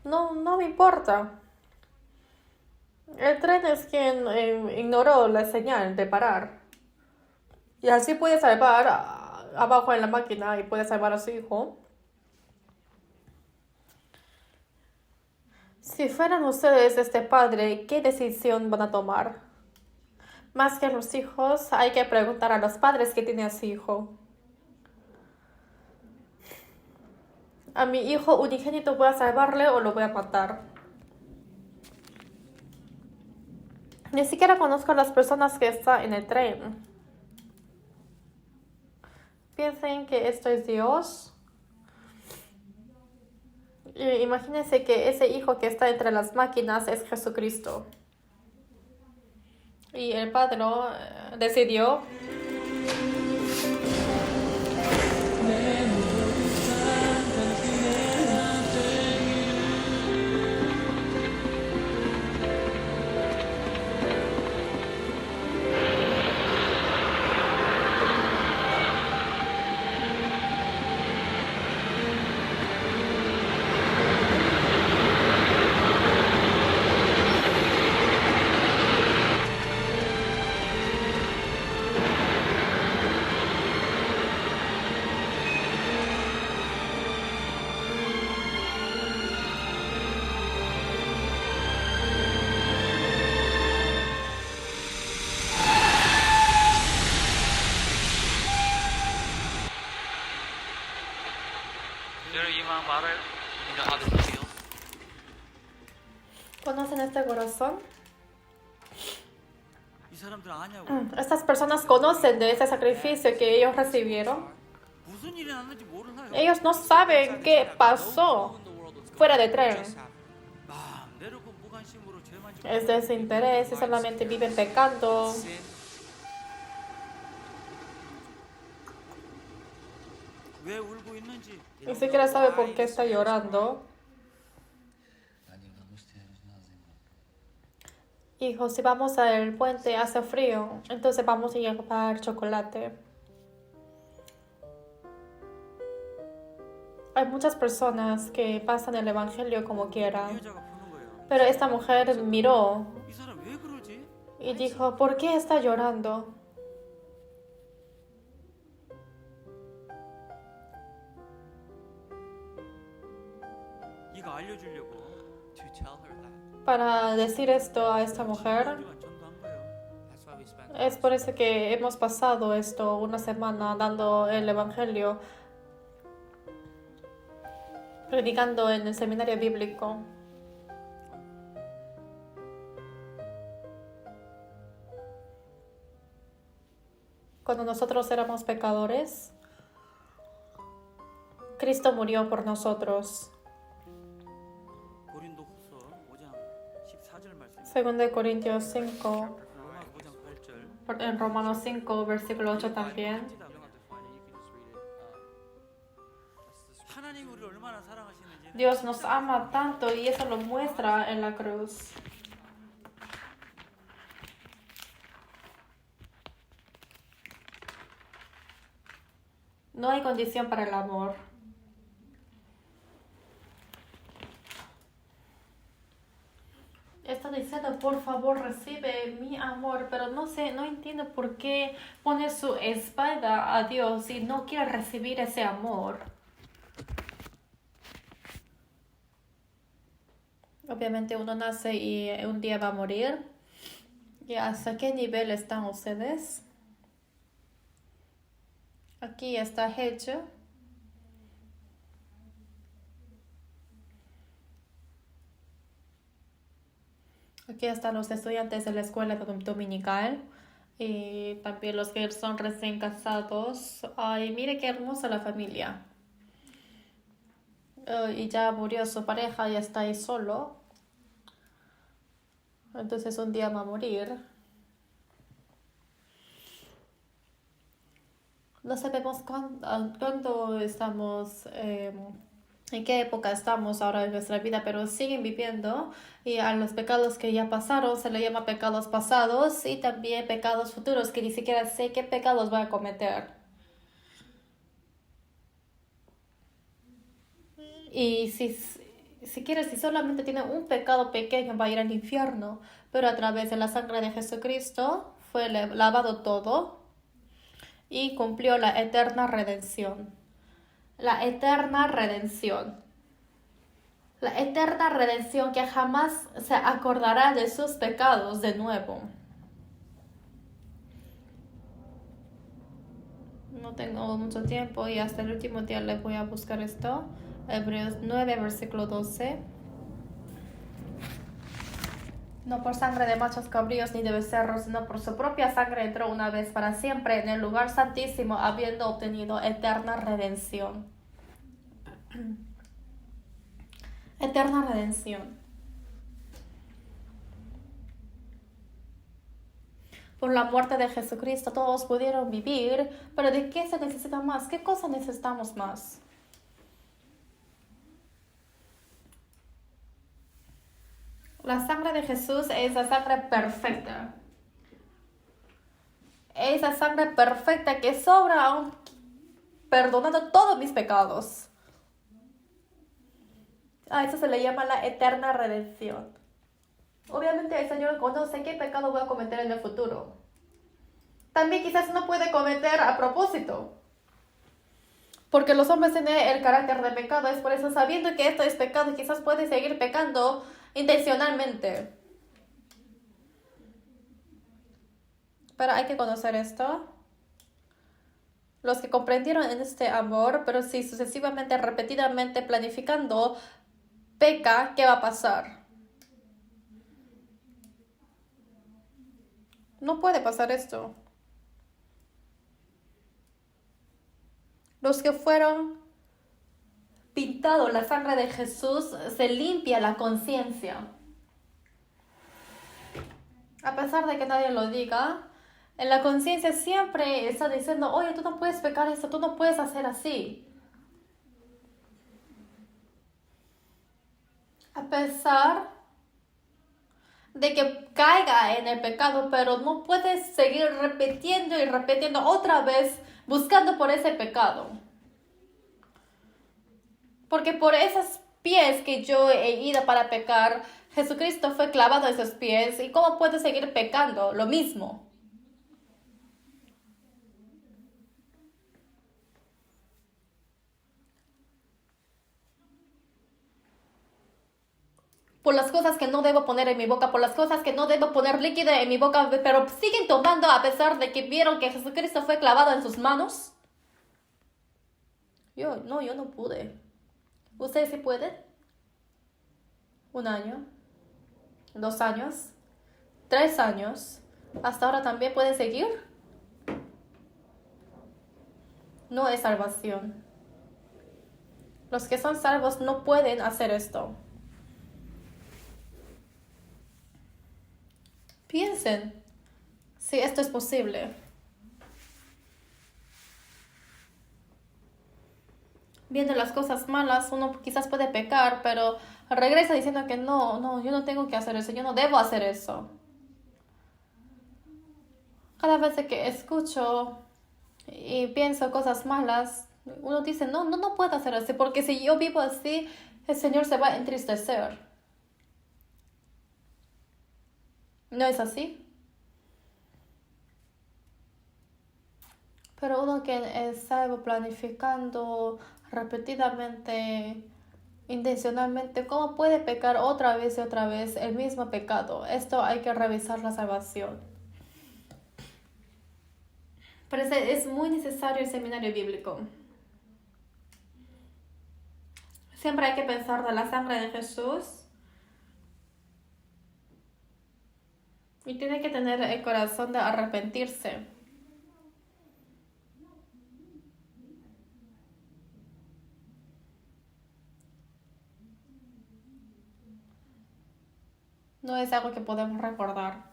No me importa. El tren es quien ignoró la señal de parar. Y así puede salvar abajo en la máquina y puede salvar a su hijo. Si fueran ustedes este padre, ¿qué decisión van a tomar? Más que a los hijos, hay que preguntar a los padres que tienen a su hijo. ¿A mi hijo unigénito voy a salvarle o lo voy a matar? Ni siquiera conozco a las personas que están en el tren. Piensen que esto es Dios. Y imagínense que ese hijo que está entre las máquinas es Jesucristo. Y el padre decidió ¿Conocen este corazón? 이 사람들 아냐고. Estas personas conocen de ese sacrificio que ellos recibieron. 무슨 일이 났는지 모르나요? Ellos no saben qué pasó fuera de tren. 마음대로 그 무관심으로 죄만 짓고 Es desinterés y solamente viven pecando. 왜 울고 있는지 Ni siquiera sabe por qué está llorando. Hijo, si vamos al puente hace frío, entonces vamos a llevar chocolate. Hay muchas personas que pasan el evangelio como quiera, 이 여자가 보는 거예요. pero esta mujer miró 이 사람 왜 그러지? y dijo, ¿por qué está llorando? 이거 알려주려고 to tell her that. Para decir esto a esta mujer, 우리가 전도한 거예요. That's why we spent es por eso que hemos pasado esto una semana dando el evangelio. predicando en el seminario bíblico. Cuando nosotros éramos pecadores, Cristo murió por nosotros. 고린도후서 5장 14절 말씀. Según de Corintios 5, 로마 5장 8절. en Romanos 5, versículo 8 también. 하나님 우리를 얼마나 사랑하시는지 Dios nos ama tanto y eso lo muestra en la cruz. No hay condición para el amor. Está diciendo, por favor, recibe mi amor, pero no entiendo por qué pone su espalda a Dios y no quiere recibir ese amor. Obviamente uno nace y un día va a morir. ¿Y hasta qué nivel están ustedes? Aquí está hecho. Aquí están los estudiantes de la escuela dominical y también los que son recién casados. Ay, mire qué hermosa la familia. Y ya murió su pareja y está ahí solo. Entonces un día va a morir. No sabemos cuándo estamos, en qué época estamos ahora en nuestra vida, pero siguen viviendo y a los pecados que ya pasaron se le llama pecados pasados y también pecados futuros que ni siquiera sé qué pecados voy a cometer. Y si quieres, si solamente tiene un pecado pequeño va a ir al infierno, pero a través de la sangre de Jesucristo fue lavado todo y cumplió la eterna redención. La eterna redención. La eterna redención que jamás se acordará de sus pecados de nuevo. No tengo mucho tiempo y hasta el último día les voy a buscar esto. Hebreos 9, versículo 12. No por sangre de machos cabríos ni de becerros, sino por su propia sangre entró una vez para siempre en el lugar santísimo, habiendo obtenido eterna redención. Eterna redención. Por la muerte de Jesucristo todos pudieron vivir, pero ¿de qué se necesita más? ¿Qué cosa necesitamos más? La sangre de Jesús es la sangre perfecta. Es la sangre perfecta que sobra aún perdonando todos mis pecados. A eso se le llama la eterna redención. Obviamente el Señor conoce qué pecado voy a cometer en el futuro. También quizás no puede cometer a propósito. Porque los hombres tienen el carácter de pecado. Es por eso, sabiendo que esto es pecado, quizás puede seguir pecando intencionalmente. Pero hay que conocer esto. Los que comprendieron en este amor, pero si sucesivamente, repetidamente, planificando, peca, ¿qué va a pasar? No puede pasar esto. Los que fueron pintados la sangre de Jesús, se limpia la conciencia. A pesar de que nadie lo diga, en la conciencia siempre está diciendo, oye, tú no puedes pecar esto, tú no puedes hacer así. A pesar de que caiga en el pecado, pero no puedes seguir repitiendo y repitiendo otra vez, buscando por ese pecado. Porque por esos pies que yo he ido para pecar, Jesucristo fue clavado en esos pies. ¿Y cómo puedo seguir pecando? Lo mismo. Por las cosas que no debo poner en mi boca, por las cosas que no debo poner líquido en mi boca, pero siguen tomando a pesar de que vieron que Jesucristo fue clavado en sus manos. Yo no pude. ¿Ustedes sí pueden? 1 año, 2 años, 3 años. ¿Hasta ahora también pueden seguir? No es salvación. Los que son salvos no pueden hacer esto. Piensen si esto es posible. Viendo las cosas malas, uno quizás puede pecar, pero regresa diciendo que no, yo no tengo que hacer eso, yo no debo hacer eso. Cada vez que escucho y pienso cosas malas, uno dice, no puedo hacer así, porque si yo vivo así, el Señor se va a entristecer. ¿No es así? Pero uno que está planificando repetidamente, intencionalmente, ¿cómo puede pecar otra vez y otra vez el mismo pecado? Esto hay que revisar la salvación. Pero es muy necesario el seminario bíblico. Siempre hay que pensar de la sangre de Jesús. Y tiene que tener el corazón de arrepentirse. No es algo que podemos recordar.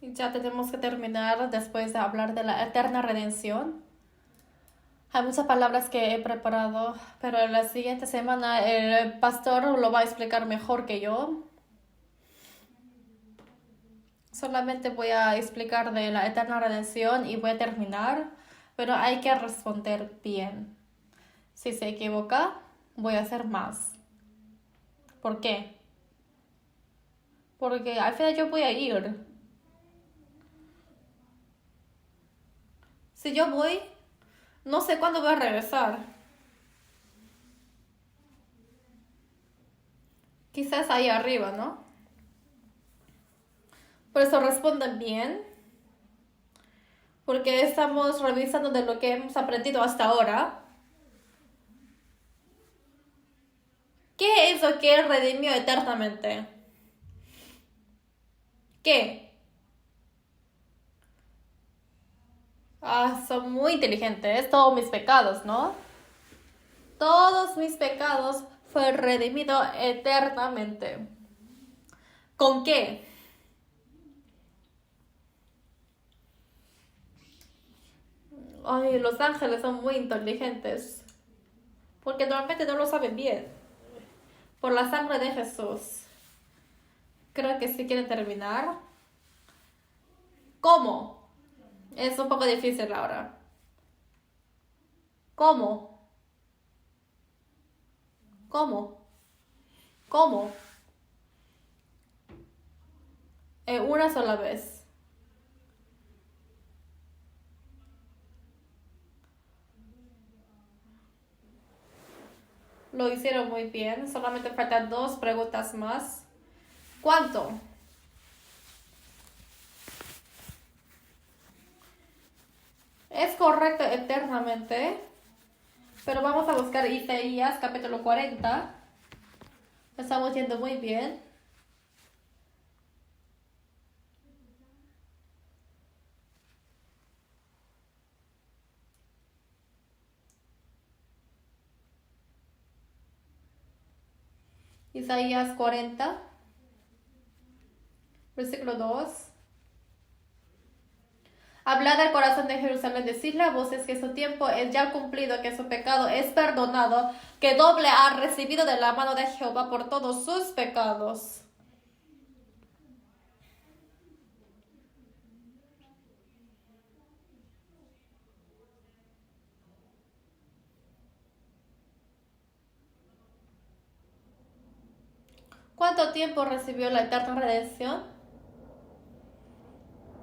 Y ya tenemos que terminar después de hablar de la eterna redención. Hay muchas palabras que he preparado, pero en la siguiente semana el pastor lo va a explicar mejor que yo. Solamente voy a explicar de la eterna redención y voy a terminar, pero hay que responder bien. Si se equivoca, voy a hacer más. ¿Por qué? Porque al final yo voy a ir. Si yo voy, no sé cuándo voy a regresar. Quizás ahí arriba, ¿no? Por eso respondan bien. Porque estamos revisando de lo que hemos aprendido hasta ahora. ¿Qué es lo que Él redimió eternamente? ¿Qué? Son muy inteligentes. Todos mis pecados, ¿no? Todos mis pecados fue redimido eternamente. ¿Con qué? Ay, los ángeles son muy inteligentes. Porque normalmente no lo saben bien. Por la sangre de Jesús. Creo que sí quieren terminar. ¿Cómo? Es un poco difícil ahora. ¿Cómo? ¿Cómo? ¿Cómo? Una sola vez. Lo hicieron muy bien. Solamente faltan 2 preguntas más. ¿Cuánto? Es correcto eternamente. Pero vamos a buscar Isaías capítulo 40. Estamos yendo muy bien. Isaías 40, versículo 2. Hablad al corazón de Jerusalén, decidle a voces que su tiempo es ya cumplido, que su pecado es perdonado, que doble ha recibido de la mano de Jehová por todos sus pecados. ¿Cuánto tiempo recibió la eterna redención?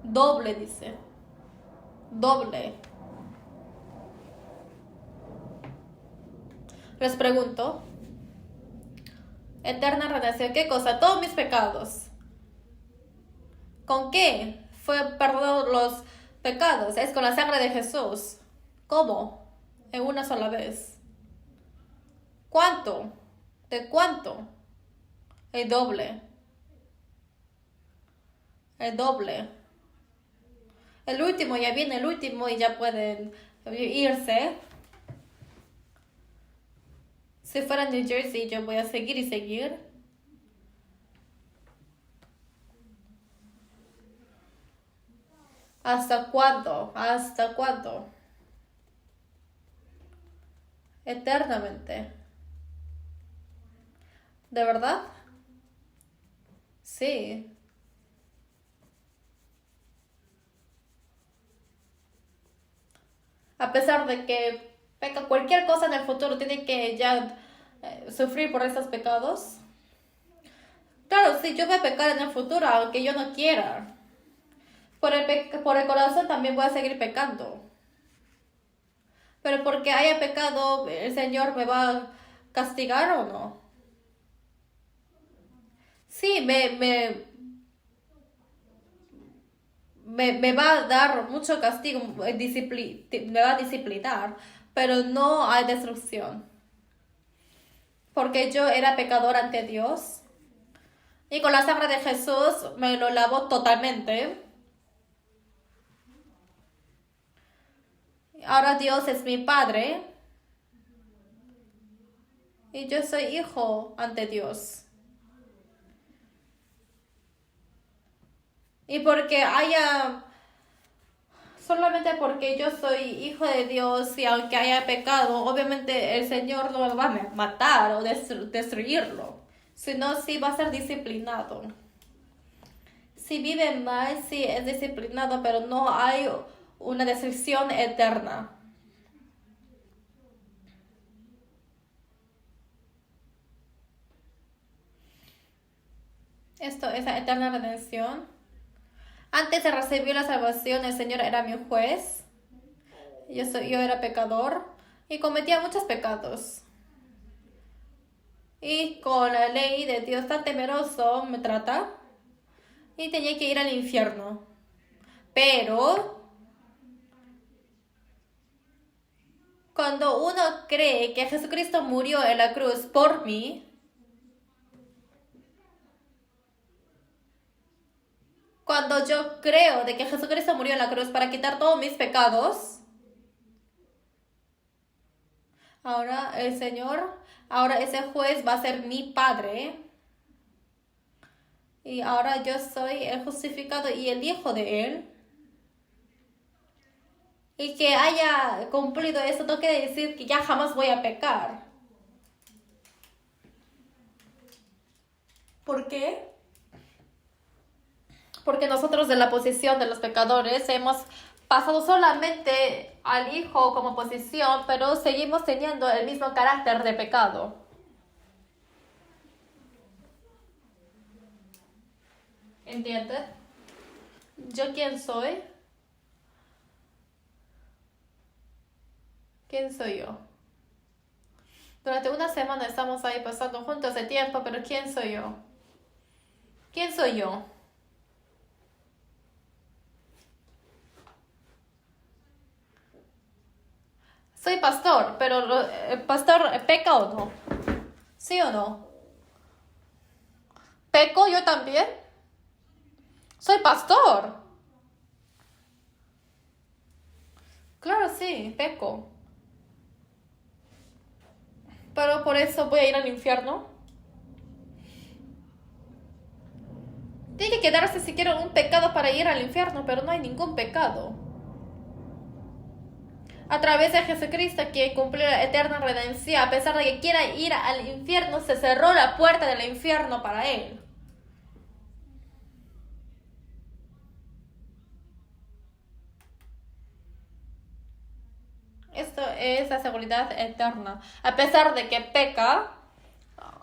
Doble, dice. Doble. Les pregunto. Eterna redención, ¿qué cosa? Todos mis pecados. ¿Con qué fue perdonado los pecados? Es con la sangre de Jesús. ¿Cómo? en una sola vez. ¿Cuánto? ¿De cuánto? El doble. El doble. El último, ya viene el último y ya pueden irse. Si fuera New Jersey, yo voy a seguir y seguir. ¿Hasta cuándo? ¿Hasta cuándo? Eternamente. ¿De verdad? Sí. A pesar de que peca cualquier cosa en el futuro, tiene que ya sufrir por esos pecados. Claro, sí, yo voy a pecar en el futuro, aunque yo no quiera. Por el corazón también voy a seguir pecando. Pero porque haya pecado, ¿el Señor me va a castigar o no? Sí, me va a dar mucho castigo, me va a disciplinar, pero no hay destrucción. Porque yo era pecador ante Dios. Y con la sangre de Jesús me lo lavo totalmente. Ahora Dios es mi Padre. Y yo soy hijo ante Dios. Y solamente porque yo soy hijo de Dios y aunque haya pecado, obviamente el Señor no me va a matar o destruirlo, sino sí va a ser disciplinado. Si vive mal, sí es disciplinado, pero no hay una destrucción eterna. Esto es la eterna redención. Antes de recibir la salvación, el Señor era mi juez. Yo era pecador y cometía muchos pecados. Y con la ley de Dios tan temeroso me trata y tenía que ir al infierno. Pero cuando uno cree que Jesucristo murió en la cruz por mí, cuando yo creo de que Jesucristo murió en la cruz para quitar todos mis pecados, ahora ese juez va a ser mi padre. Y ahora yo soy el justificado y el hijo de él. Y que haya cumplido eso no quiere decir que ya jamás voy a pecar. ¿Por qué? Porque nosotros de la posición de los pecadores hemos pasado solamente al Hijo como posición, pero seguimos teniendo el mismo carácter de pecado. ¿Entiendes? ¿Yo quién soy? ¿Quién soy yo? Durante una semana estamos ahí pasando juntos el tiempo, pero ¿quién soy yo? ¿Quién soy yo? Soy pastor, pero ¿el pastor peca o no? ¿Sí o no? ¿Peco yo también? Soy pastor. Claro, sí, peco. Pero por eso voy a ir al infierno. Tiene que quedarse siquiera un pecado para ir al infierno, pero no hay ningún pecado. A través de Jesucristo que cumplió la eterna redención, a pesar de que quiera ir al infierno, se cerró la puerta del infierno para él. Esto es la seguridad eterna. A pesar de que peca,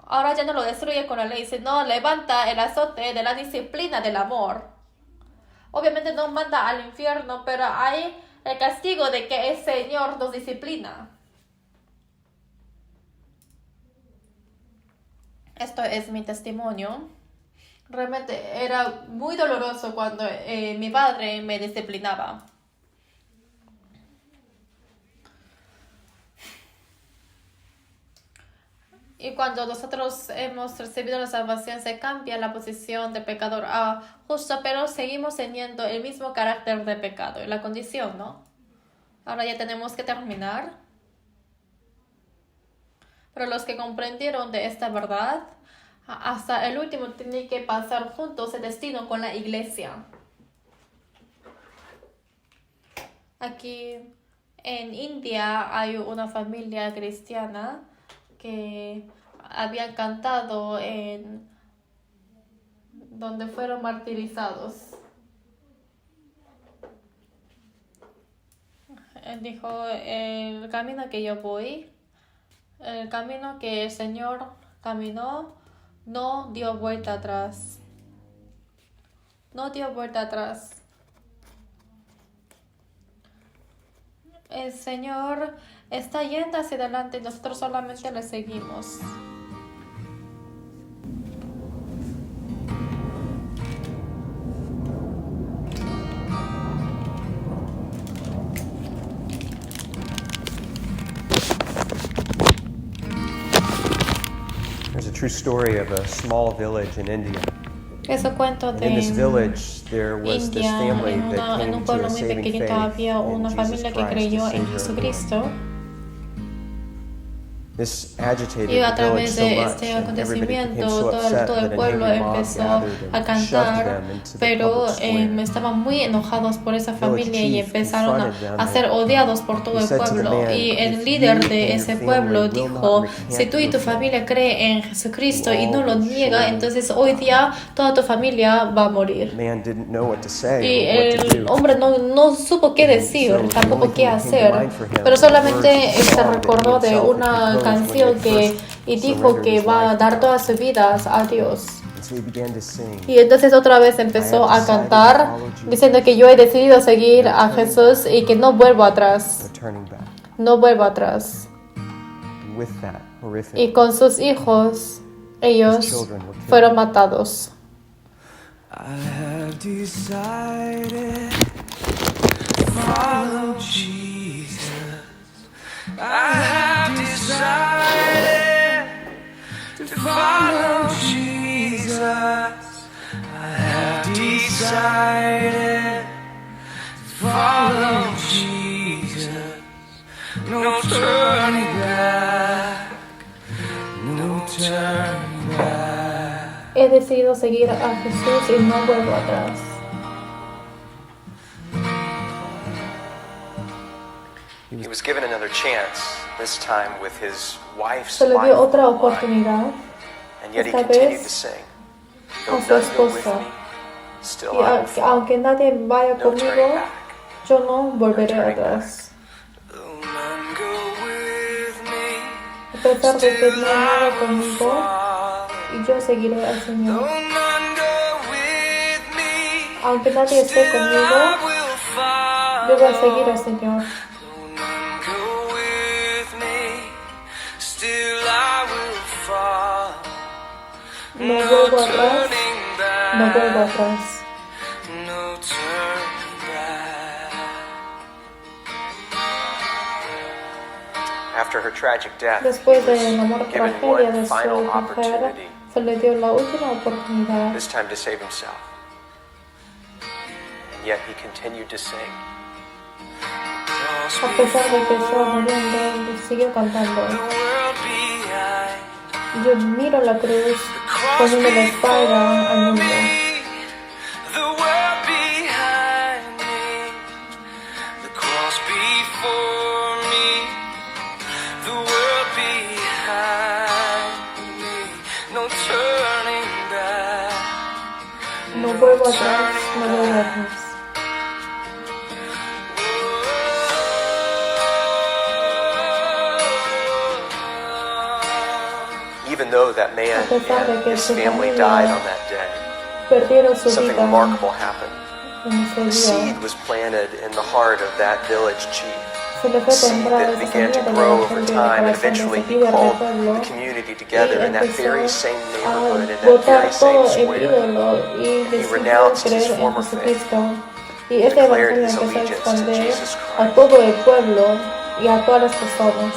ahora ya no lo destruye con la ley, sino levanta el azote de la disciplina del amor. Obviamente no manda al infierno, pero hay el castigo de que el Señor nos disciplina. Esto es mi testimonio. Realmente era muy doloroso cuando mi padre me disciplinaba. Y cuando nosotros hemos recibido la salvación, se cambia la posición de pecador a justo, pero seguimos teniendo el mismo carácter de pecado y la condición, ¿no? Ahora ya tenemos que terminar. Pero los que comprendieron de esta verdad, hasta el último tienen que pasar juntos el destino con la iglesia. Aquí en India hay una familia cristiana que habían cantado en donde fueron martirizados. Él dijo, el camino que yo voy, el camino que el Señor caminó, no dio vuelta atrás. No dio vuelta atrás. El Señor está yendo hacia adelante y nosotros solamente le seguimos. There's a true story of a small village in India. Eso cuento And de in this village, there was this India, family en that un came to pueblo a muy saving pequeñito faith había una in Jesus familia que Christ, creyó as en Savior and Lord. Jesucristo. This agitated Y a the village través so de much, este and everybody became acontecimiento, so upset todo el that an pueblo angry mob empezó gathered a and shoved cantar, them into the pero public square. estaban muy enojados por esa The village familia y chief empezaron confronted them a ser odiados por todo he el said to the pueblo. man, Y el "If líder you de and ese your pueblo family will dijo, not si tú y tu recant your familia creen en Jesucristo y no lo all niega, surely entonces hoy día toda tu familia va a morir. The man didn't know what to say Y or what to el do. hombre no supo qué decir, So the tampoco only qué thing that came to hacer, mind for him pero was the solamente words of the se song that he recordó de himself had una composed when canción he que first y dijo surrendered que his va a life dar to toda God. su vida a Dios. And so he began to sing. Y entonces otra vez empezó a cantar diciendo que yo he decidido seguir a Jesús y que no vuelvo atrás, No turning back. no vuelvo atrás. And with that horrific Y con sus hijos, ellos fueron matados. I have decided to follow Jesus. I have decided to follow Jesus. I have decided to follow Jesus. No turning back. No turning back. He decidido seguir a Jesús y no vuelvo atrás. He was given another chance, this time with his wife's Se le life dio otra on the line, oportunidad and yet he esta continued to vez sing. a Though su none go with esposa. me, still Y I will follow. aunque nadie vaya No turning conmigo, back. yo no volveré No turning atrás. Though none go with me, A pesar de que still no hay nada I will conmigo, follow. y yo seguiré al Though Señor. none go with me, Aunque nadie esté still conmigo, I will follow. yo voy a seguir al Señor. Though none go with me, still I will follow. No vuelvo atrás, turning back. no vuelvo atrás. No turning back. After her tragic death, Después he de la was muerte given tragedia one de su final mujer, opportunity, se le dio la última oportunidad. this time to save himself. And yet he continued to sing. A pesar de que estaba muriendo, él siguió cantando. The world behind, Yo miro la cruz poniendo la espalda al mundo. the world behind me, the cross before me, the world behind me, no turning back. No vuelvo atrás, no vuelvo atrás. Even though that man A pesar de and que his su family familia died on that day, Perdieron su something vida remarkable happened. en A ese seed día. was planted in the heart of that village chief. Se le A fue seed sembrada that esa began to semilla de grow la over gente en el time and corazón de eventually ese he líder del called pueblo. the community Y together in that very empezó same a neighborhood, in that botar very todo same el square. ídolo y decidió renounced his creer en former faith, Jesucristo. Y este declared evangelio his empezó a allegiance to expandir Jesus a Christ. todo el pueblo y a todas las personas.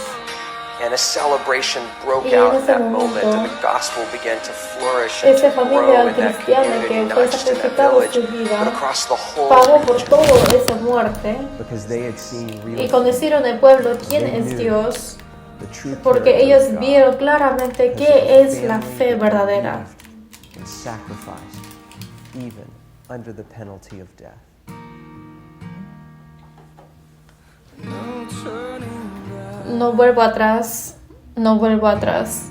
And a celebration broke Y en out in ese that moment, momento, and the gospel began to flourish and esa to grow familia in that cristiana community, que not fue just in that sacrificado village, su but vida, across the whole pagó por region. toda esa muerte because they had seen real y conocieron el pueblo quién es Dios, the true porque character ellos of God, vieron claramente because qué of a es la family fe that verdadera. believed and sacrificed even under the penalty of death. No vuelvo atrás, no vuelvo atrás.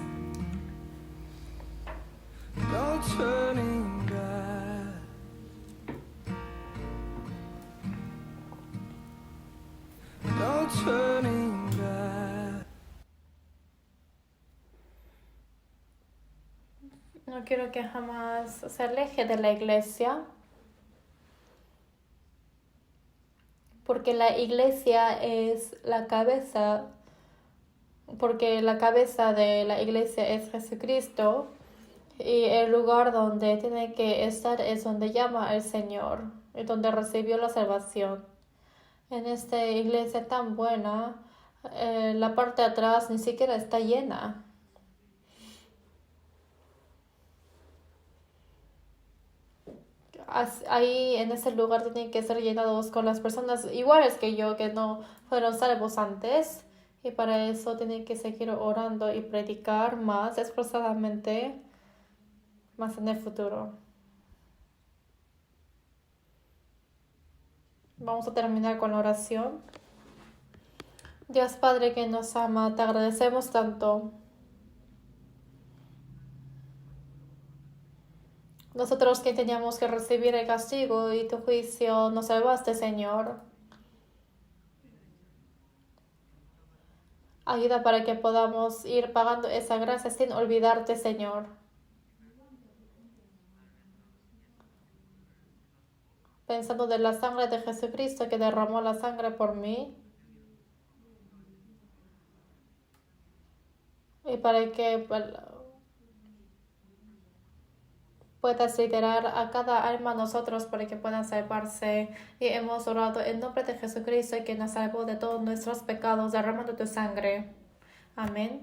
No quiero que jamás se aleje de la iglesia, porque la iglesia es la cabeza, porque la cabeza de la iglesia es Jesucristo y el lugar donde tiene que estar es donde llama al Señor y donde recibió la salvación. En esta iglesia tan buena, la parte de atrás ni siquiera está llena. Ahí en ese lugar tienen que ser llenados con las personas iguales que yo, que no fueron salvos antes, y para eso tienen que seguir orando y predicar más esforzadamente más en el futuro. Vamos a terminar con la oración. Dios Padre que nos ama, te agradecemos tanto. Nosotros que teníamos que recibir el castigo y tu juicio, nos salvaste, Señor. Ayuda para que podamos ir pagando esa gracia sin olvidarte, Señor. Pensando de la sangre de Jesucristo que derramó la sangre por mí. Y para que puedas liderar a cada alma a nosotros para que puedan salvarse. Y hemos orado en nombre de Jesucristo que nos salvó de todos nuestros pecados derramando tu sangre. Amén.